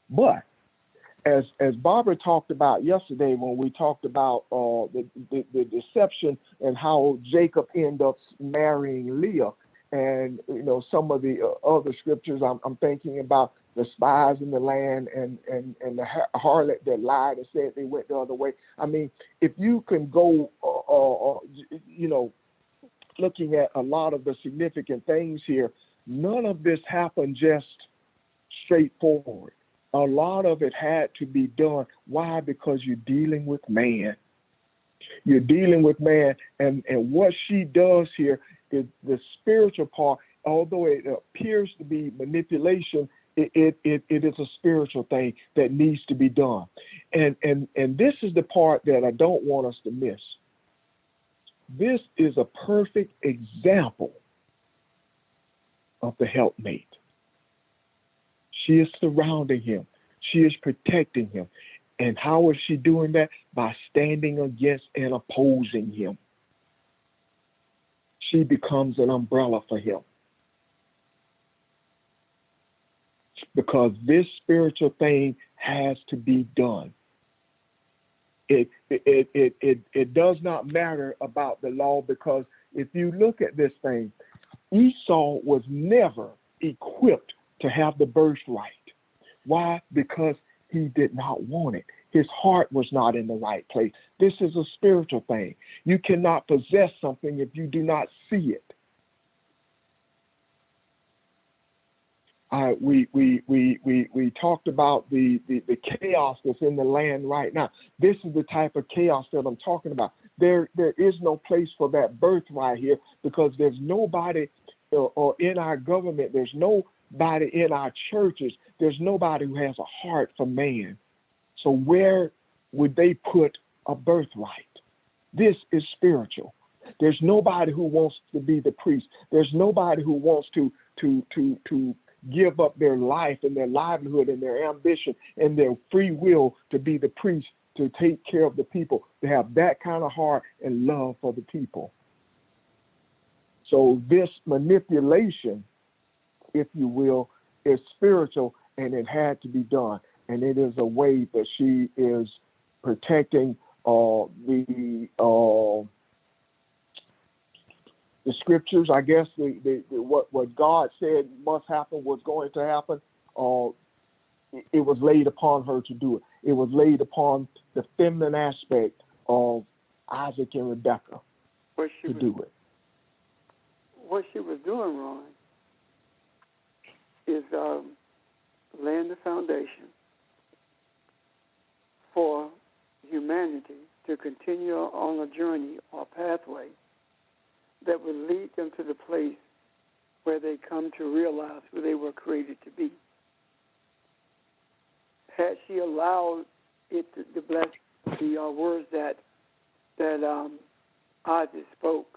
But as Barbara talked about yesterday when we talked about the deception and how Jacob ended up marrying Leah, and some of the other scriptures, I'm thinking about the spies in the land and the harlot that lied and said they went the other way. I mean, if you can go, looking at a lot of the significant things here, none of this happened just straightforward. A lot of it had to be done. Why? Because you're dealing with man. You're dealing with man, and what she does here is the spiritual part. Although it appears to be manipulation, it is a spiritual thing that needs to be done. And this is the part that I don't want us to miss. This is a perfect example of the helpmate. She is surrounding him. She is protecting him. And how is she doing that? By standing against and opposing him. She becomes an umbrella for him. Because this spiritual thing has to be done. It does not matter about the law, because if you look at this thing, Esau was never equipped to have the birthright. Why? Because he did not want it. His heart was not in the right place. This is a spiritual thing. You cannot possess something if you do not see it. We talked about the chaos that's in the land right now. This is the type of chaos that I'm talking about. There is no place for that birthright here, because there's nobody or in our government, there's nobody in our churches, there's nobody who has a heart for man. So where would they put a birthright? This is spiritual. There's nobody who wants to be the priest. There's nobody who wants to give up their life and their livelihood and their ambition and their free will to be the priest, to take care of the people, to have that kind of heart and love for the people. So this manipulation, if you will, is spiritual, and it had to be done. And it is a way that she is protecting the scriptures. I guess what God said must happen was going to happen. It was laid upon her to do it. It was laid upon the feminine aspect of Isaac and Rebekah to do it. What she was doing, Ron, is laying the foundation for humanity to continue on a journey or pathway that will lead them to the place where they come to realize who they were created to be. Had she allowed it to bless the words that Isaac spoke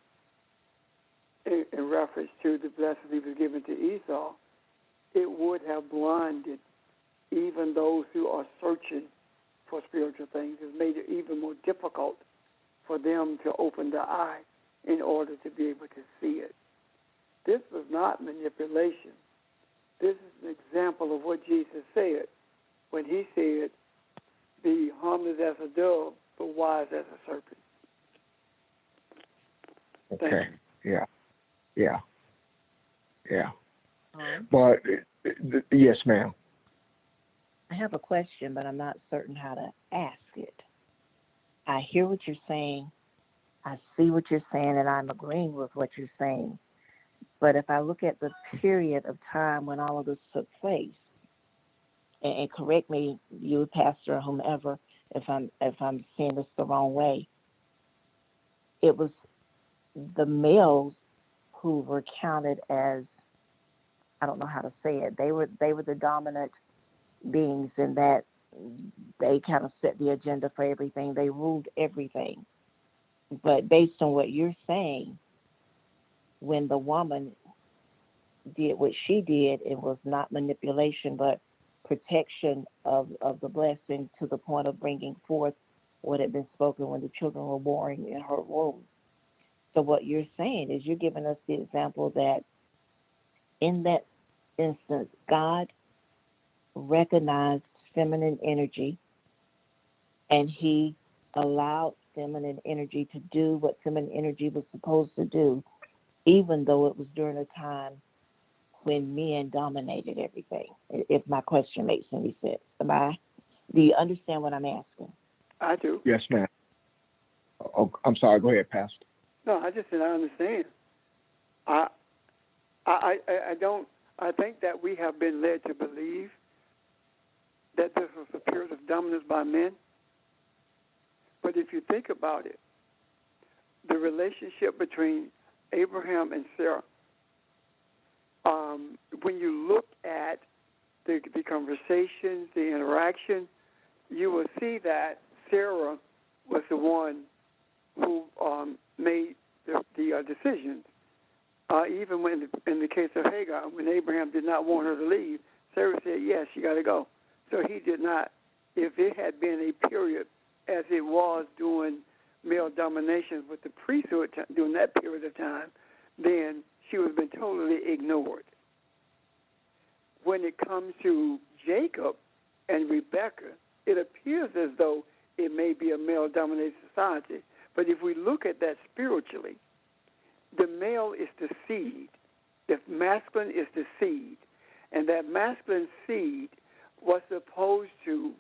in reference to the blessing he was given to Esau, it would have blinded even those who are searching for spiritual things. It made it even more difficult for them to open their eye in order to be able to see it. This was not manipulation. This is an example of what Jesus said when he said, "Be harmless as a dove, but wise as a serpent." Okay. Yeah. But yes, ma'am. I have a question, but I'm not certain how to ask it. I hear what you're saying. I see what you're saying, and I'm agreeing with what you're saying. But if I look at the period of time when all of this took place, and correct me, you, pastor, or whomever, if I'm seeing this the wrong way, it was the males who were counted as I don't know how to say it. They were the dominant beings in that they kind of set the agenda for everything. They ruled everything. But based on what you're saying, when the woman did what she did, it was not manipulation, but protection of the blessing to the point of bringing forth what had been spoken when the children were born in her womb. So what you're saying is you're giving us the example that in that instance, God recognized feminine energy and he allowed feminine energy to do what feminine energy was supposed to do, even though it was during a time when men dominated everything, if my question makes any sense. Do you understand what I'm asking? I do. Yes, ma'am. Oh, I'm sorry. Go ahead, Pastor. No, I just said I understand. I don't. I think that we have been led to believe that this was a period of dominance by men. But if you think about it, the relationship between Abraham and Sarah, when you look at the conversations, the interaction, you will see that Sarah was the one who made the decisions. Even when, in the case of Hagar, when Abraham did not want her to leave, Sarah said, yes, you got to go. So he did not. If it had been a period as it was during male domination with the priesthood during that period of time, then she would have been totally ignored. When it comes to Jacob and Rebekah, it appears as though it may be a male-dominated society. But if we look at that spiritually, the male is the seed. The masculine is the seed. And that masculine seed was supposed to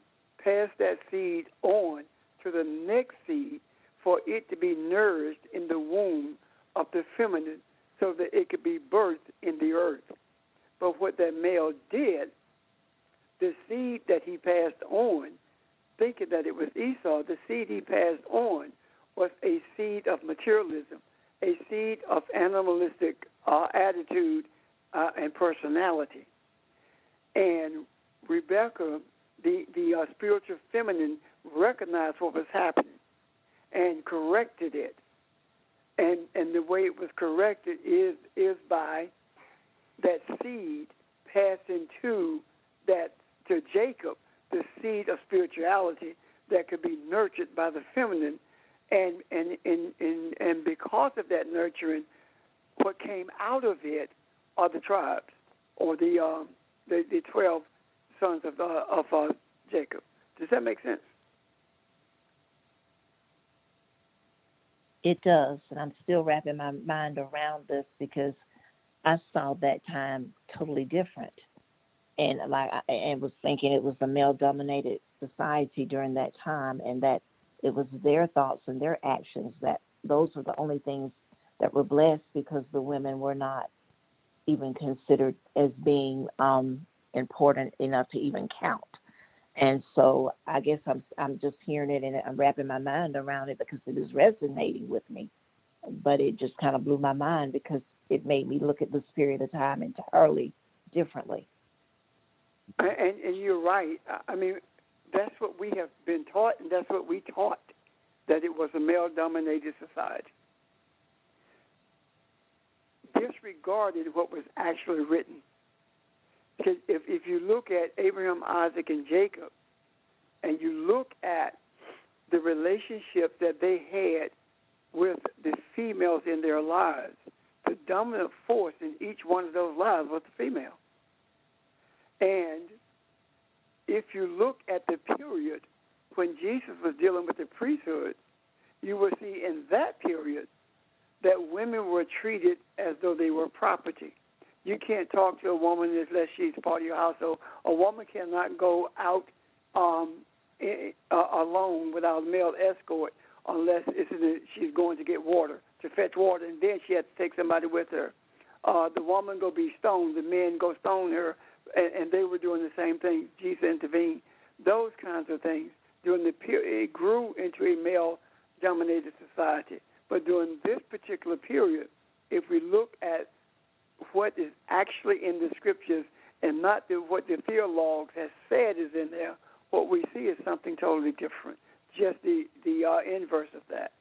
pass that seed on to the next seed for it to be nourished in the womb of the feminine so that it could be birthed in the earth. But what that male did, the seed that he passed on, thinking that it was Esau, the seed he passed on was a seed of materialism, a seed of animalistic attitude and personality. And Rebekah, the spiritual feminine, recognized what was happening and corrected it. And the way it was corrected is by that seed passing to Jacob, the seed of spirituality that could be nurtured by the feminine, and because of that nurturing, what came out of it are the tribes, or the 12 sons of Jacob. Does that make sense? It does, and I'm still wrapping my mind around this because I saw that time totally different, and was thinking it was a male-dominated society during that time, and that it was their thoughts and their actions that those were the only things that were blessed because the women were not even considered as being important enough to even count. And so I guess I'm just hearing it and I'm wrapping my mind around it because it is resonating with me. But it just kind of blew my mind because it made me look at this period of time entirely differently. And you're right. I mean, that's what we have been taught, and that's what we taught, that it was a male-dominated society. Disregarded what was actually written. Because if you look at Abraham, Isaac, and Jacob, and you look at the relationship that they had with the females in their lives, the dominant force in each one of those lives was the female. And if you look at the period when Jesus was dealing with the priesthood, you will see in that period that women were treated as though they were property. You can't talk to a woman unless she's part of your household. A woman cannot go out alone without a male escort unless she's going to get water, to fetch water, and then she has to take somebody with her. The woman go be stoned, the men go stone her, and they were doing the same thing. Jesus intervened. Those kinds of things. During the period, it grew into a male-dominated society. But during this particular period, if we look at what is actually in the scriptures and not what the theologue has said is in there, what we see is something totally different. Just the inverse of that.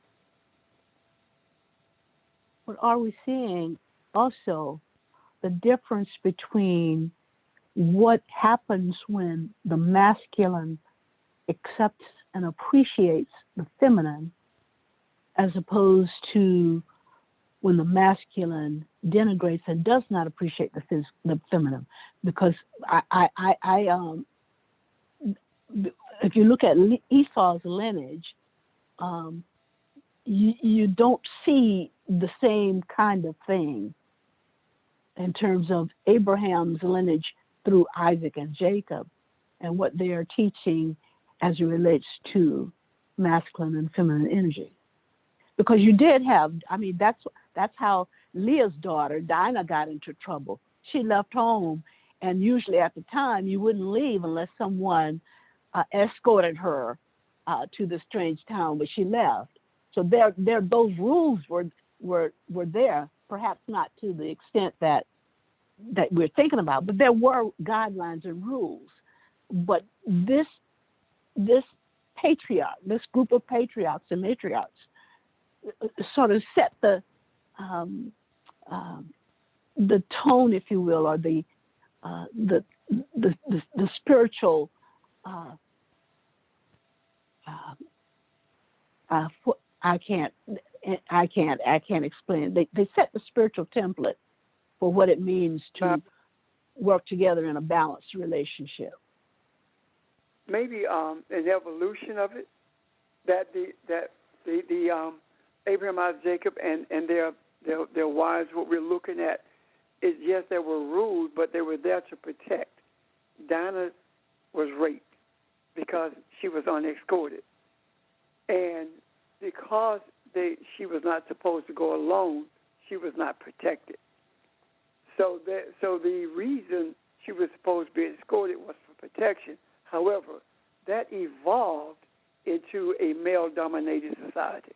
But are we seeing also the difference between what happens when the masculine accepts and appreciates the feminine as opposed to when the masculine denigrates and does not appreciate the feminine? Because if you look at Esau's lineage, you don't see the same kind of thing in terms of Abraham's lineage through Isaac and Jacob and what they are teaching as it relates to masculine and feminine energy. Because you did have, that's how Leah's daughter, Dinah, got into trouble. She left home, and usually at the time, you wouldn't leave unless someone escorted her to the strange town, but she left. So those rules were there, perhaps not to the extent that we're thinking about, but there were guidelines and rules. But this patriarch, this group of patriarchs and matriarchs, sort of set the tone, if you will, or the spiritual. I can't explain it. They set the spiritual template for what it means to work together in a balanced relationship. Maybe an evolution of it, that the Abraham, Isaac, Jacob, and their wives. What we're looking at is, yes, there were rules, but they were there to protect. Dinah was raped because she was unescorted, and because she was not supposed to go alone, she was not protected. So the reason she was supposed to be escorted was for protection. However, that evolved into a male-dominated society.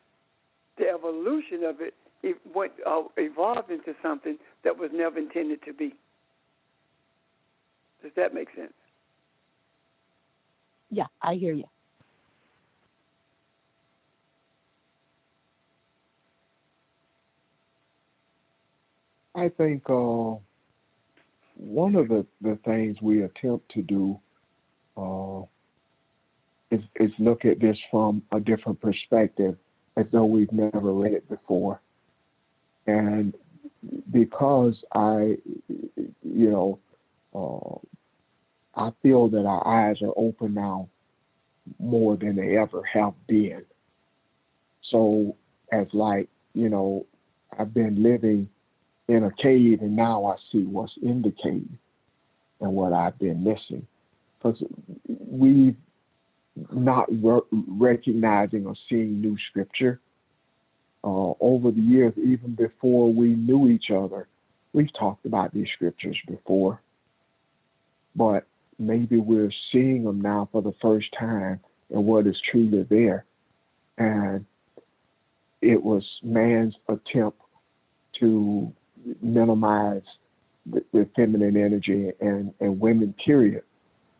The evolution of it evolved into something that was never intended to be. Does that make sense? Yeah, I hear you. I think one of the things we attempt to do is look at this from a different perspective, as though we've never read it before. And because I feel that our eyes are open now more than they ever have been. So as I've been living in a cave, and now I see what's in the cave and what I've been missing. Because we've not recognizing or seeing new scripture. Over the years, even before we knew each other, we've talked about these scriptures before. But maybe we're seeing them now for the first time and what is truly there. And it was man's attempt to minimize the feminine energy and women, period.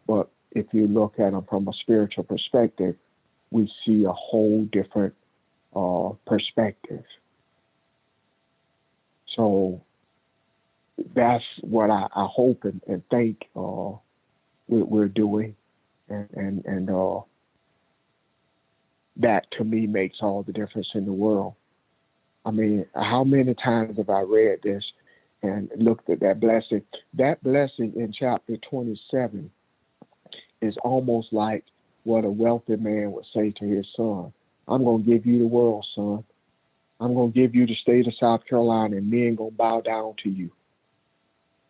But if you look at them from a spiritual perspective, we see a whole different perspective. So that's what I hope and think we're doing, and that to me makes all the difference in the world. I mean, how many times have I read this and looked at that blessing? That blessing in chapter 27 is almost like what a wealthy man would say to his son. I'm going to give you the world, son. I'm going to give you the state of South Carolina, and men going to bow down to you.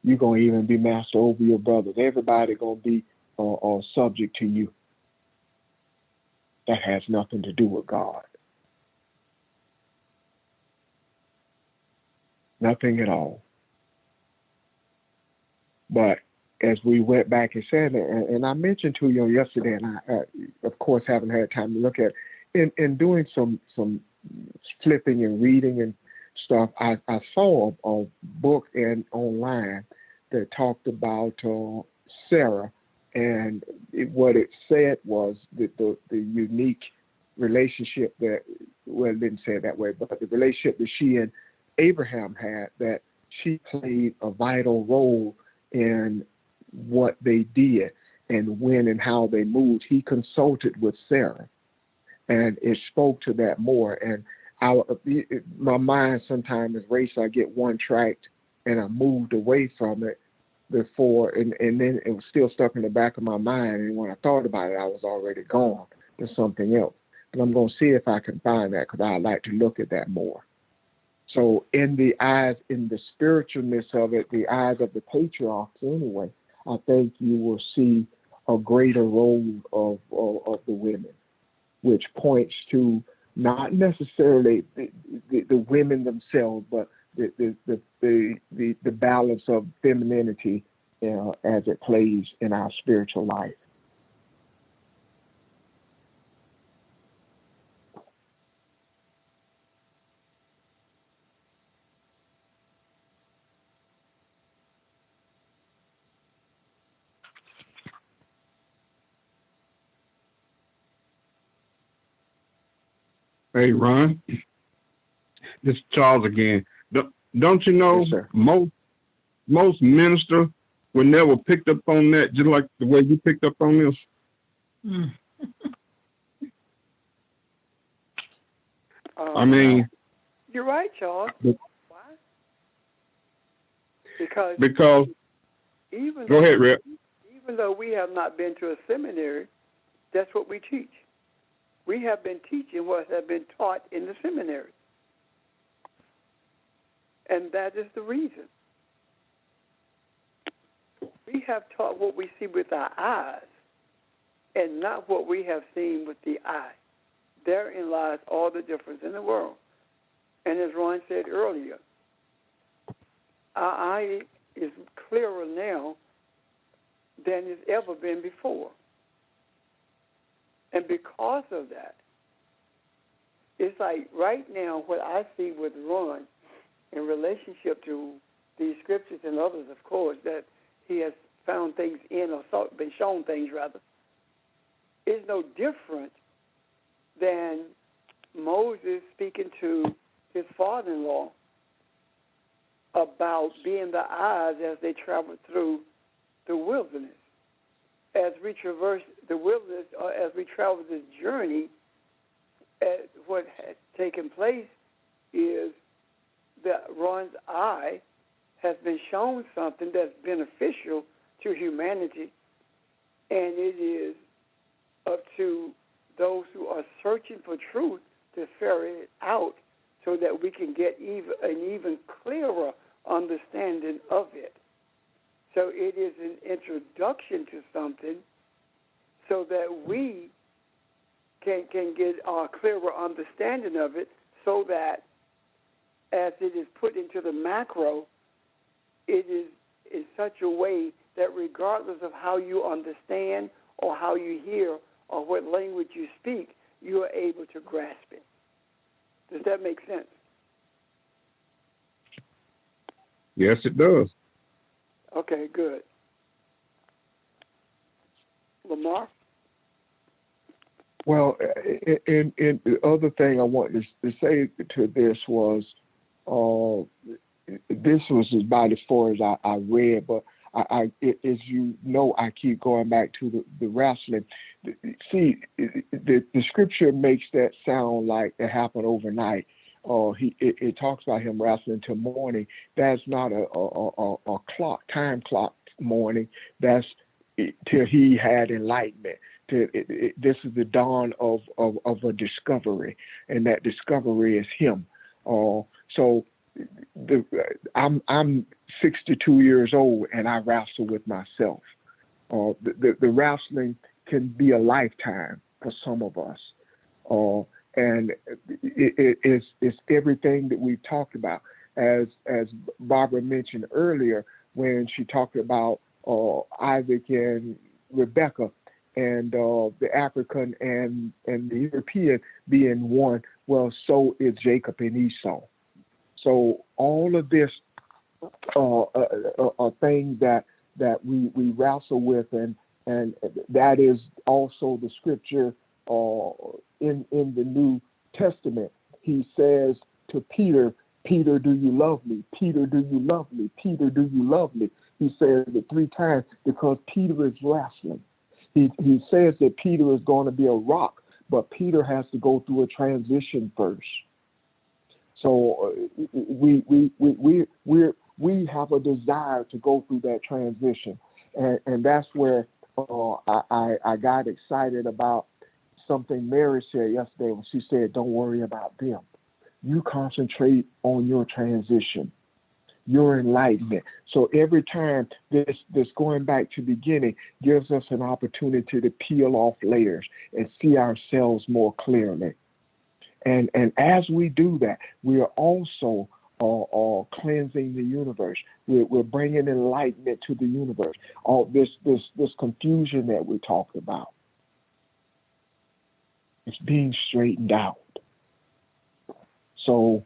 You're going to even be master over your brothers. Everybody going to be subject to you. That has nothing to do with God. Nothing at all. But as we went back and said, and I mentioned to you yesterday, and I, of course, haven't had time to look at, in doing some flipping and reading and stuff, I saw a book online that talked about Sarah, and what it said was that the unique relationship that, well, it didn't say it that way, but the relationship that she and Abraham had, that she played a vital role in what they did and when and how they moved. He consulted with Sarah, and it spoke to that more. And my mind sometimes is racing. I get one track and I moved away from it before, and then it was still stuck in the back of my mind. And when I thought about it, I was already gone to something else. But I'm going to see if I can find that, because I'd like to look at that more. So in the eyes, in the spiritualness of it, the eyes of the patriarchs anyway, I think you will see a greater role of the women, which points to not necessarily the women themselves, but the balance of femininity as it plays in our spiritual life. Hey, Ron, this is Charles again. Don't you know, Yes, most ministers were never picked up on that, just like the way you picked up on this? I mean, you're right, Charles. Why? Because go ahead, Rep. Even though we have not been to a seminary, that's what we teach. We have been teaching what has been taught in the seminary. And that is the reason. We have taught what we see with our eyes and not what we have seen with the eye. Therein lies all the difference in the world. And as Ron said earlier, our eye is clearer now than it's ever been before. And because of that, it's like right now what I see with Ron in relationship to these scriptures and others, of course, that he has found things in or been shown things rather, is no different than Moses speaking to his father-in-law about being the eyes as they traveled through the wilderness. As we traverse the wilderness, or as we travel this journey, what has taken place is that Ron's eye has been shown something that's beneficial to humanity, and it is up to those who are searching for truth to ferret it out so that we can get an even clearer understanding of it. So it is an introduction to something so that we can get a clearer understanding of it, so that as it is put into the macro, it is in such a way that regardless of how you understand or how you hear or what language you speak, you are able to grasp it. Does that make sense? Yes, it does. Okay, good. Lamar? Well, and the other thing I wanted to say to this was, this was about as far as I read, but as you know, I keep going back to the wrestling. See, the scripture makes that sound like it happened overnight. It talks about him wrestling till morning. That's not a time clock morning. That's till he had enlightenment. This is the dawn of a discovery, and that discovery is him. So I'm 62 years old, and I wrestle with myself. The wrestling can be a lifetime for some of us, and it's everything that we've talked about. As Barbara mentioned earlier, when she talked about Isaac and Rebecca, and the African and the European being one, well, so is Jacob and Esau. So all of this are things that we wrestle with, and that is also the scripture in the New Testament. He says to Peter, Peter, do you love me? Peter, do you love me? Peter, do you love me? He says it 3 times because Peter is wrestling. He says that Peter is going to be a rock, but Peter has to go through a transition first. So we have a desire to go through that transition, and that's where I got excited about something Mary said yesterday when she said, "Don't worry about them. You concentrate on your transition, your enlightenment." So every time this going back to the beginning gives us an opportunity to peel off layers and see ourselves more clearly. And as we do that, we are also cleansing the universe. We're bringing enlightenment to the universe. All this confusion that we talked about, it's being straightened out. So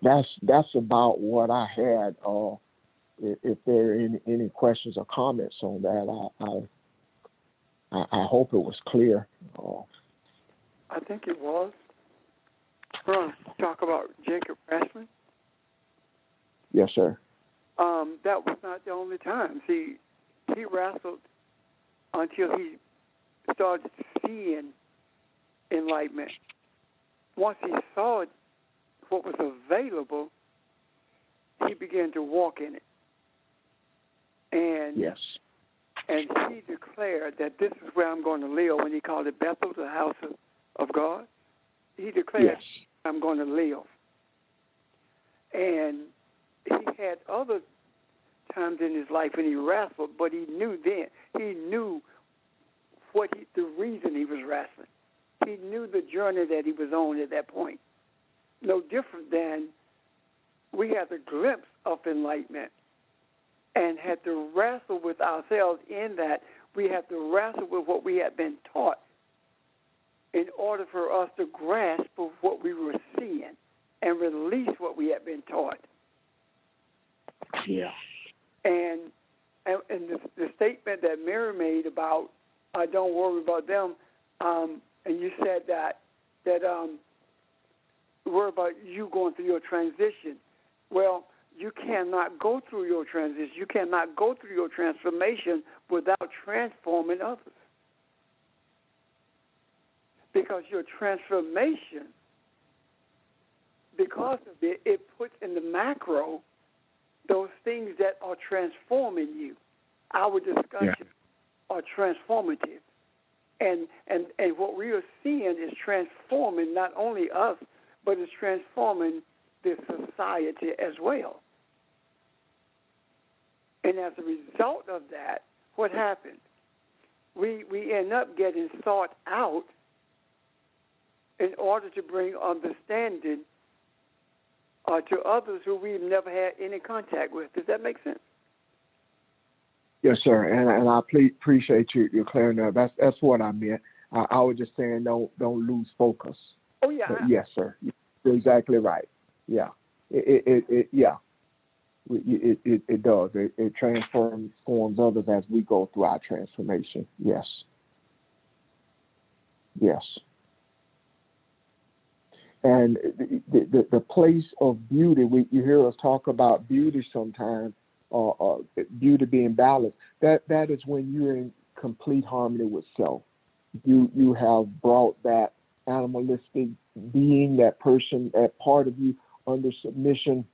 that's about what I had. If there are any questions or comments on that, I hope it was clear. I think it was. We're going to talk about Jacob wrestling. Yes, sir. That was not the only time. See, he wrestled until he started seeing enlightenment. Once he saw it, what was available, he began to walk in it. And yes. And he declared that this is where I'm going to live. When he called it Bethel, the house of God, he declared, yes, I'm going to live. And he had other times in his life when he wrestled, but he knew then, he knew the reason he was wrestling. He knew the journey that he was on at that point. No different than we had a glimpse of enlightenment and had to wrestle with ourselves in that we had to wrestle with what we had been taught in order for us to grasp of what we were seeing and release what we had been taught. Yeah. And the statement that Mary made about don't worry about them, and you said that worry about you going through your transition. Well, you cannot go through your transition. You cannot go through your transformation without transforming others. Because your transformation, because of it, it puts in the macro those things that are transforming you. Our discussions are transformative. And what we are seeing is transforming not only us, but it's transforming the society as well. And as a result of that, what happened? We end up getting sought out in order to bring understanding to others who we've never had any contact with. Does that make sense? Yes, sir. And I appreciate you clearing that. That's what I meant. I was just saying don't lose focus. Oh yeah. Yes, sir. You're exactly right. Yeah. It does. It transforms others as we go through our transformation. Yes. Yes. And the place of beauty, you hear us talk about beauty sometimes, beauty being balanced. That is when you're in complete harmony with self. You have brought that animalistic being, that person, that part of you under submission,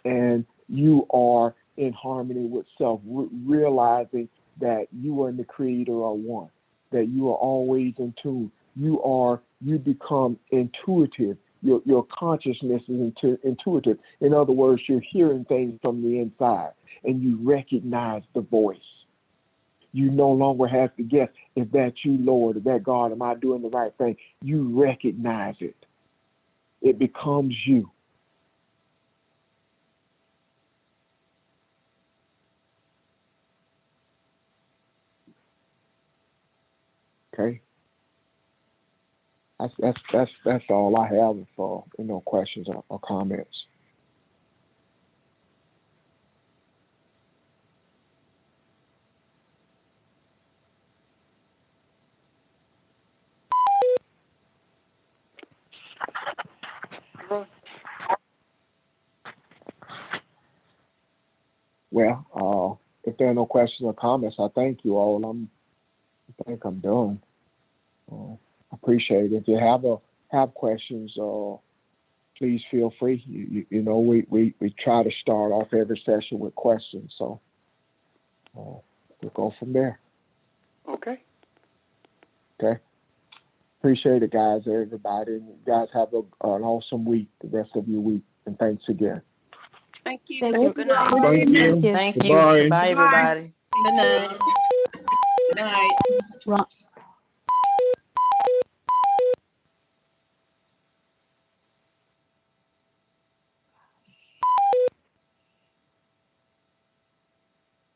and you are in harmony with self, realizing that you and the Creator are one, that you are always in tune. You become intuitive. Your consciousness is intuitive. In other words, you're hearing things from the inside, and you recognize the voice. You no longer have to guess, is that you, Lord? Is that God? Am I doing the right thing? You recognize it. It becomes you. Okay. That's all I have for questions or comments. Well, if there are no questions or comments, I thank you all. I think I'm done. Appreciate it. If you have questions, please feel free. You know, we try to start off every session with questions, so we'll go from there. Okay. Okay. Appreciate it, guys. Everybody. You guys have an awesome week. The rest of your week, and thanks again. Thank you. Thank Have a you. good night. Thank you. Thank you. Goodbye. Bye, everybody. Good night. Good night. Ron,